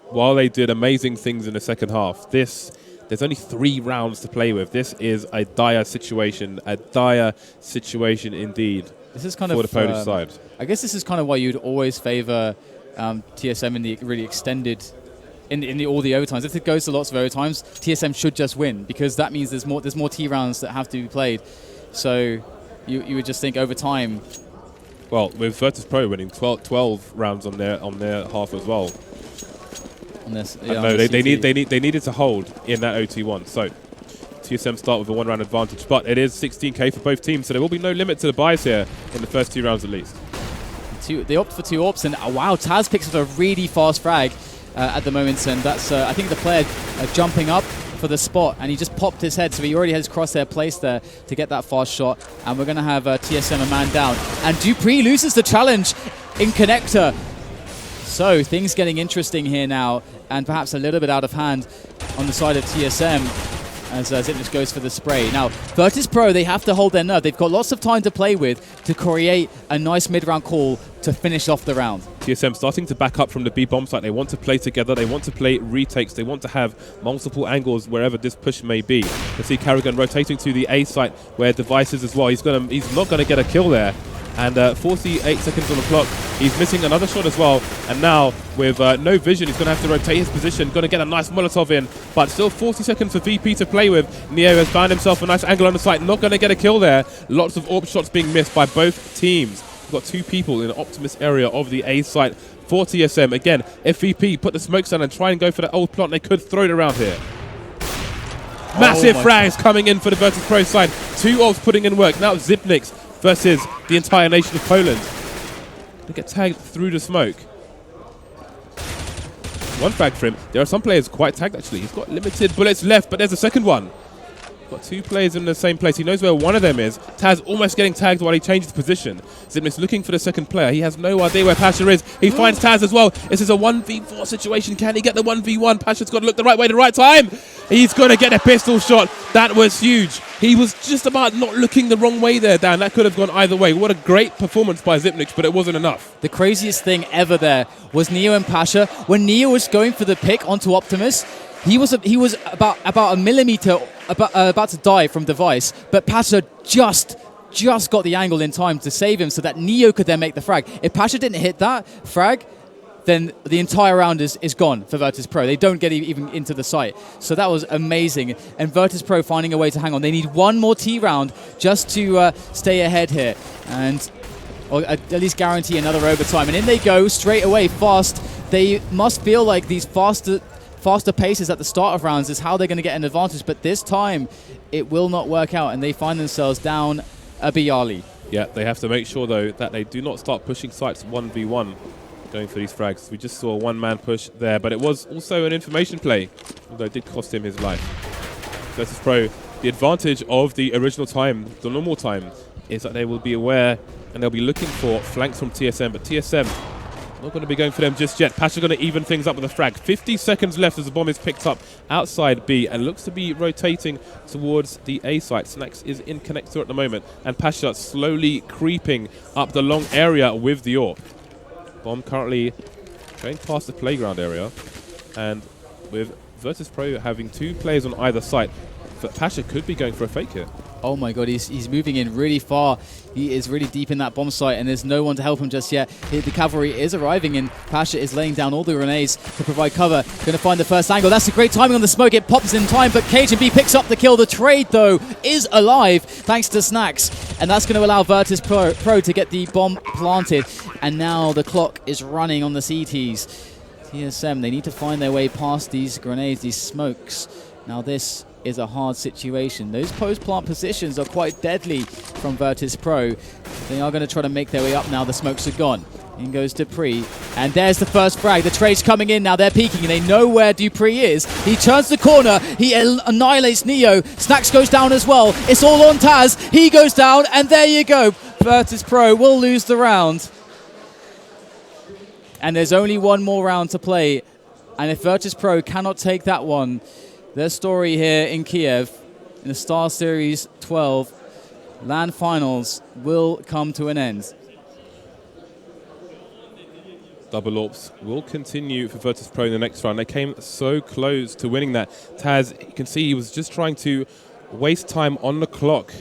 Speaker 3: while they did amazing things in the second half, this There's only 3 rounds to play with. This is a dire situation indeed.
Speaker 2: This is kind
Speaker 3: for
Speaker 2: of
Speaker 3: the Polish side.
Speaker 2: I guess this is kind of why you'd always favor TSM in the really extended, in all the overtimes. If it goes to lots of overtimes, TSM should just win, because that means there's more T rounds that have to be played. So you would just think over time.
Speaker 3: Well, with Virtus.pro winning 12 rounds on their half as well.
Speaker 2: On this,
Speaker 3: No, they needed to hold in that OT1. So TSM start with a 1-round advantage, but it is 16k for both teams, so there will be no limit to the buys here in the first 2 rounds at least.
Speaker 2: They opt for 2 AWPs, and wow, Taz picks up a really fast frag at the moment, and that's I think the player jumping up for the spot, and he just popped his head, so he already has crosshair placed there to get that fast shot, and we're going to have TSM a man down, and dupreeh loses the challenge in connector. So things getting interesting here now, and perhaps a little bit out of hand on the side of TSM as Zipnix goes for the spray. Now, Virtus.pro, they have to hold their nerve. They've got lots of time to play with to create a nice mid-round call to finish off the round.
Speaker 3: TSM starting to back up from the B bomb site. They want to play together. They want to play retakes. They want to have multiple angles wherever this push may be. You see Carrigan rotating to the A site where Device is as well. He's not going to get a kill there. And 48 seconds on the clock. He's missing another shot as well. And now, with no vision, he's going to have to rotate his position. Going to get a nice Molotov in. But still 40 seconds for VP to play with. Neo has found himself a nice angle on the site. Not going to get a kill there. Lots of AWP shots being missed by both teams. We've got 2 people in the Optimus area of the A site for TSM. Again, if VP put the smokes down and try and go for that old plot, they could throw it around here. Massive frags coming in for the Virtus.pro side. 2 AWPs putting in work. Now Zipnix versus the entire nation of Poland. They get tagged through the smoke. 1 frag for him. There are some players quite tagged actually. He's got limited bullets left, but there's a second one. Got 2 players in the same place. He knows where one of them is. Taz almost getting tagged while he changes position. Zipnix looking for the second player. He has no idea where Pasha is. He finds Taz as well. This is a 1v4 situation. Can he get the 1v1? Pasha's got to look the right way, the right time. He's going to get a pistol shot. That was huge. He was just about not looking the wrong way there, Dan. That could have gone either way. What a great performance by Zipnix, but it wasn't enough.
Speaker 2: The craziest thing ever there was Neo and Pasha. When Neo was going for the pick onto Optimus, he was about a millimeter about to die from Device, but Pasha just got the angle in time to save him so that Neo could then make the frag. If Pasha didn't hit that frag, then the entire round is gone for Virtus.pro. They don't get even into the site. So that was amazing. And Virtus.pro finding a way to hang on. They need 1 more T round just to stay ahead here. And or at least guarantee another overtime. And in they go straight away, fast. They must feel like these faster paces at the start of rounds is how they're going to get an advantage. But this time, it will not work out. And they find themselves down a Bialy.
Speaker 3: Yeah, they have to make sure, though, that they do not start pushing sites 1v1. Going for these frags. We just saw a 1-man push there, but it was also an information play, although it did cost him his life. Virtus.pro, the advantage of the original time, the normal time, is that they will be aware and they'll be looking for flanks from TSM, but TSM not going to be going for them just yet. Pasha going to even things up with a frag. 50 seconds left as the bomb is picked up outside B and looks to be rotating towards the A site. Snacks is in connector at the moment, and Pasha slowly creeping up the long area with the AWP. Bomb currently going past the playground area, and with Virtus.pro having 2 players on either side, Pasha could be going for a fake here.
Speaker 2: Oh my god, he's moving in really far. He is really deep in that bomb site, and there's no one to help him just yet. The cavalry is arriving, and Pasha is laying down all the grenades to provide cover. Going to find the first angle. That's a great timing on the smoke. It pops in time, but KGB picks up the kill. The trade, though, is alive thanks to Snacks, and that's going to allow Virtus.pro to get the bomb planted. And now the clock is running on the CTs. TSM, they need to find their way past these grenades, these smokes. Now this is a hard situation. Those post-plant positions are quite deadly from Virtus.pro. They are going to try to make their way up now. The smokes are gone. In goes dupreeh. And there's the first frag. The trade's coming in now. They're peeking. They know where dupreeh is. He turns the corner. He annihilates Neo. Snacks goes down as well. It's all on Taz. He goes down. And there you go. Virtus.pro will lose the round. And there's only 1 more round to play. And if Virtus.pro cannot take that one, their story here in Kiev in the StarSeries 12 LAN finals will come to an end.
Speaker 3: Double AWPs will continue for Virtus.pro in the next round. They came so close to winning that. Taz, you can see he was just trying to waste time on the clock,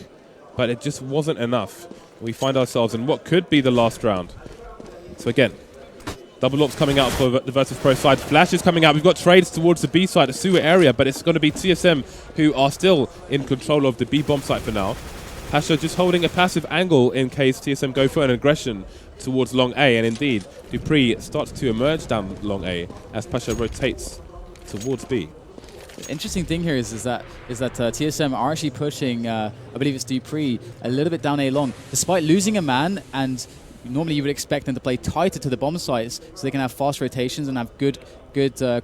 Speaker 3: but it just wasn't enough. We find ourselves in what could be the last round. So again, double AWPs coming out for the Virtus.pro side. Flash is coming out. We've got trades towards the B side, the sewer area, but it's going to be TSM who are still in control of the B bomb site for now. Pasha just holding a passive angle in case TSM go for an aggression towards long A, and indeed, Dupree starts to emerge down long A as Pasha rotates towards B.
Speaker 2: The interesting thing here is that TSM are actually pushing, I believe it's Dupree, a little bit down A long, despite losing a man, and normally you would expect them to play tighter to the bomb sites so they can have fast rotations and have good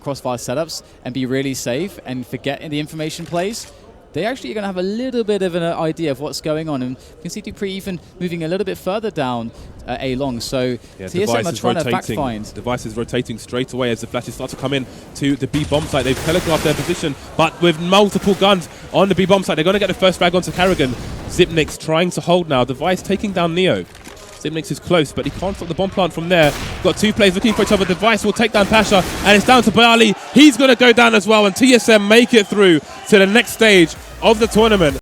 Speaker 2: crossfire setups and be really safe and forget in the information plays. They actually are going to have a little bit of an idea of what's going on, and you can see Dupree even moving a little bit further down A long. So yeah, TSM are trying to fact find.
Speaker 3: Device is rotating straight away as the flashes start to come in to the B bomb site. They've telegraphed their position, but with multiple guns on the B bomb site, they're going to get the first frag onto Carrigan. Zipnik's trying to hold now. Device taking down Neo. Zipnix is close, but he can't stop the bomb plant from there. Got two players looking for each other. Device will take down Pasha, and it's down to Bali. He's going to go down as well, and TSM make it through to the next stage of the tournament.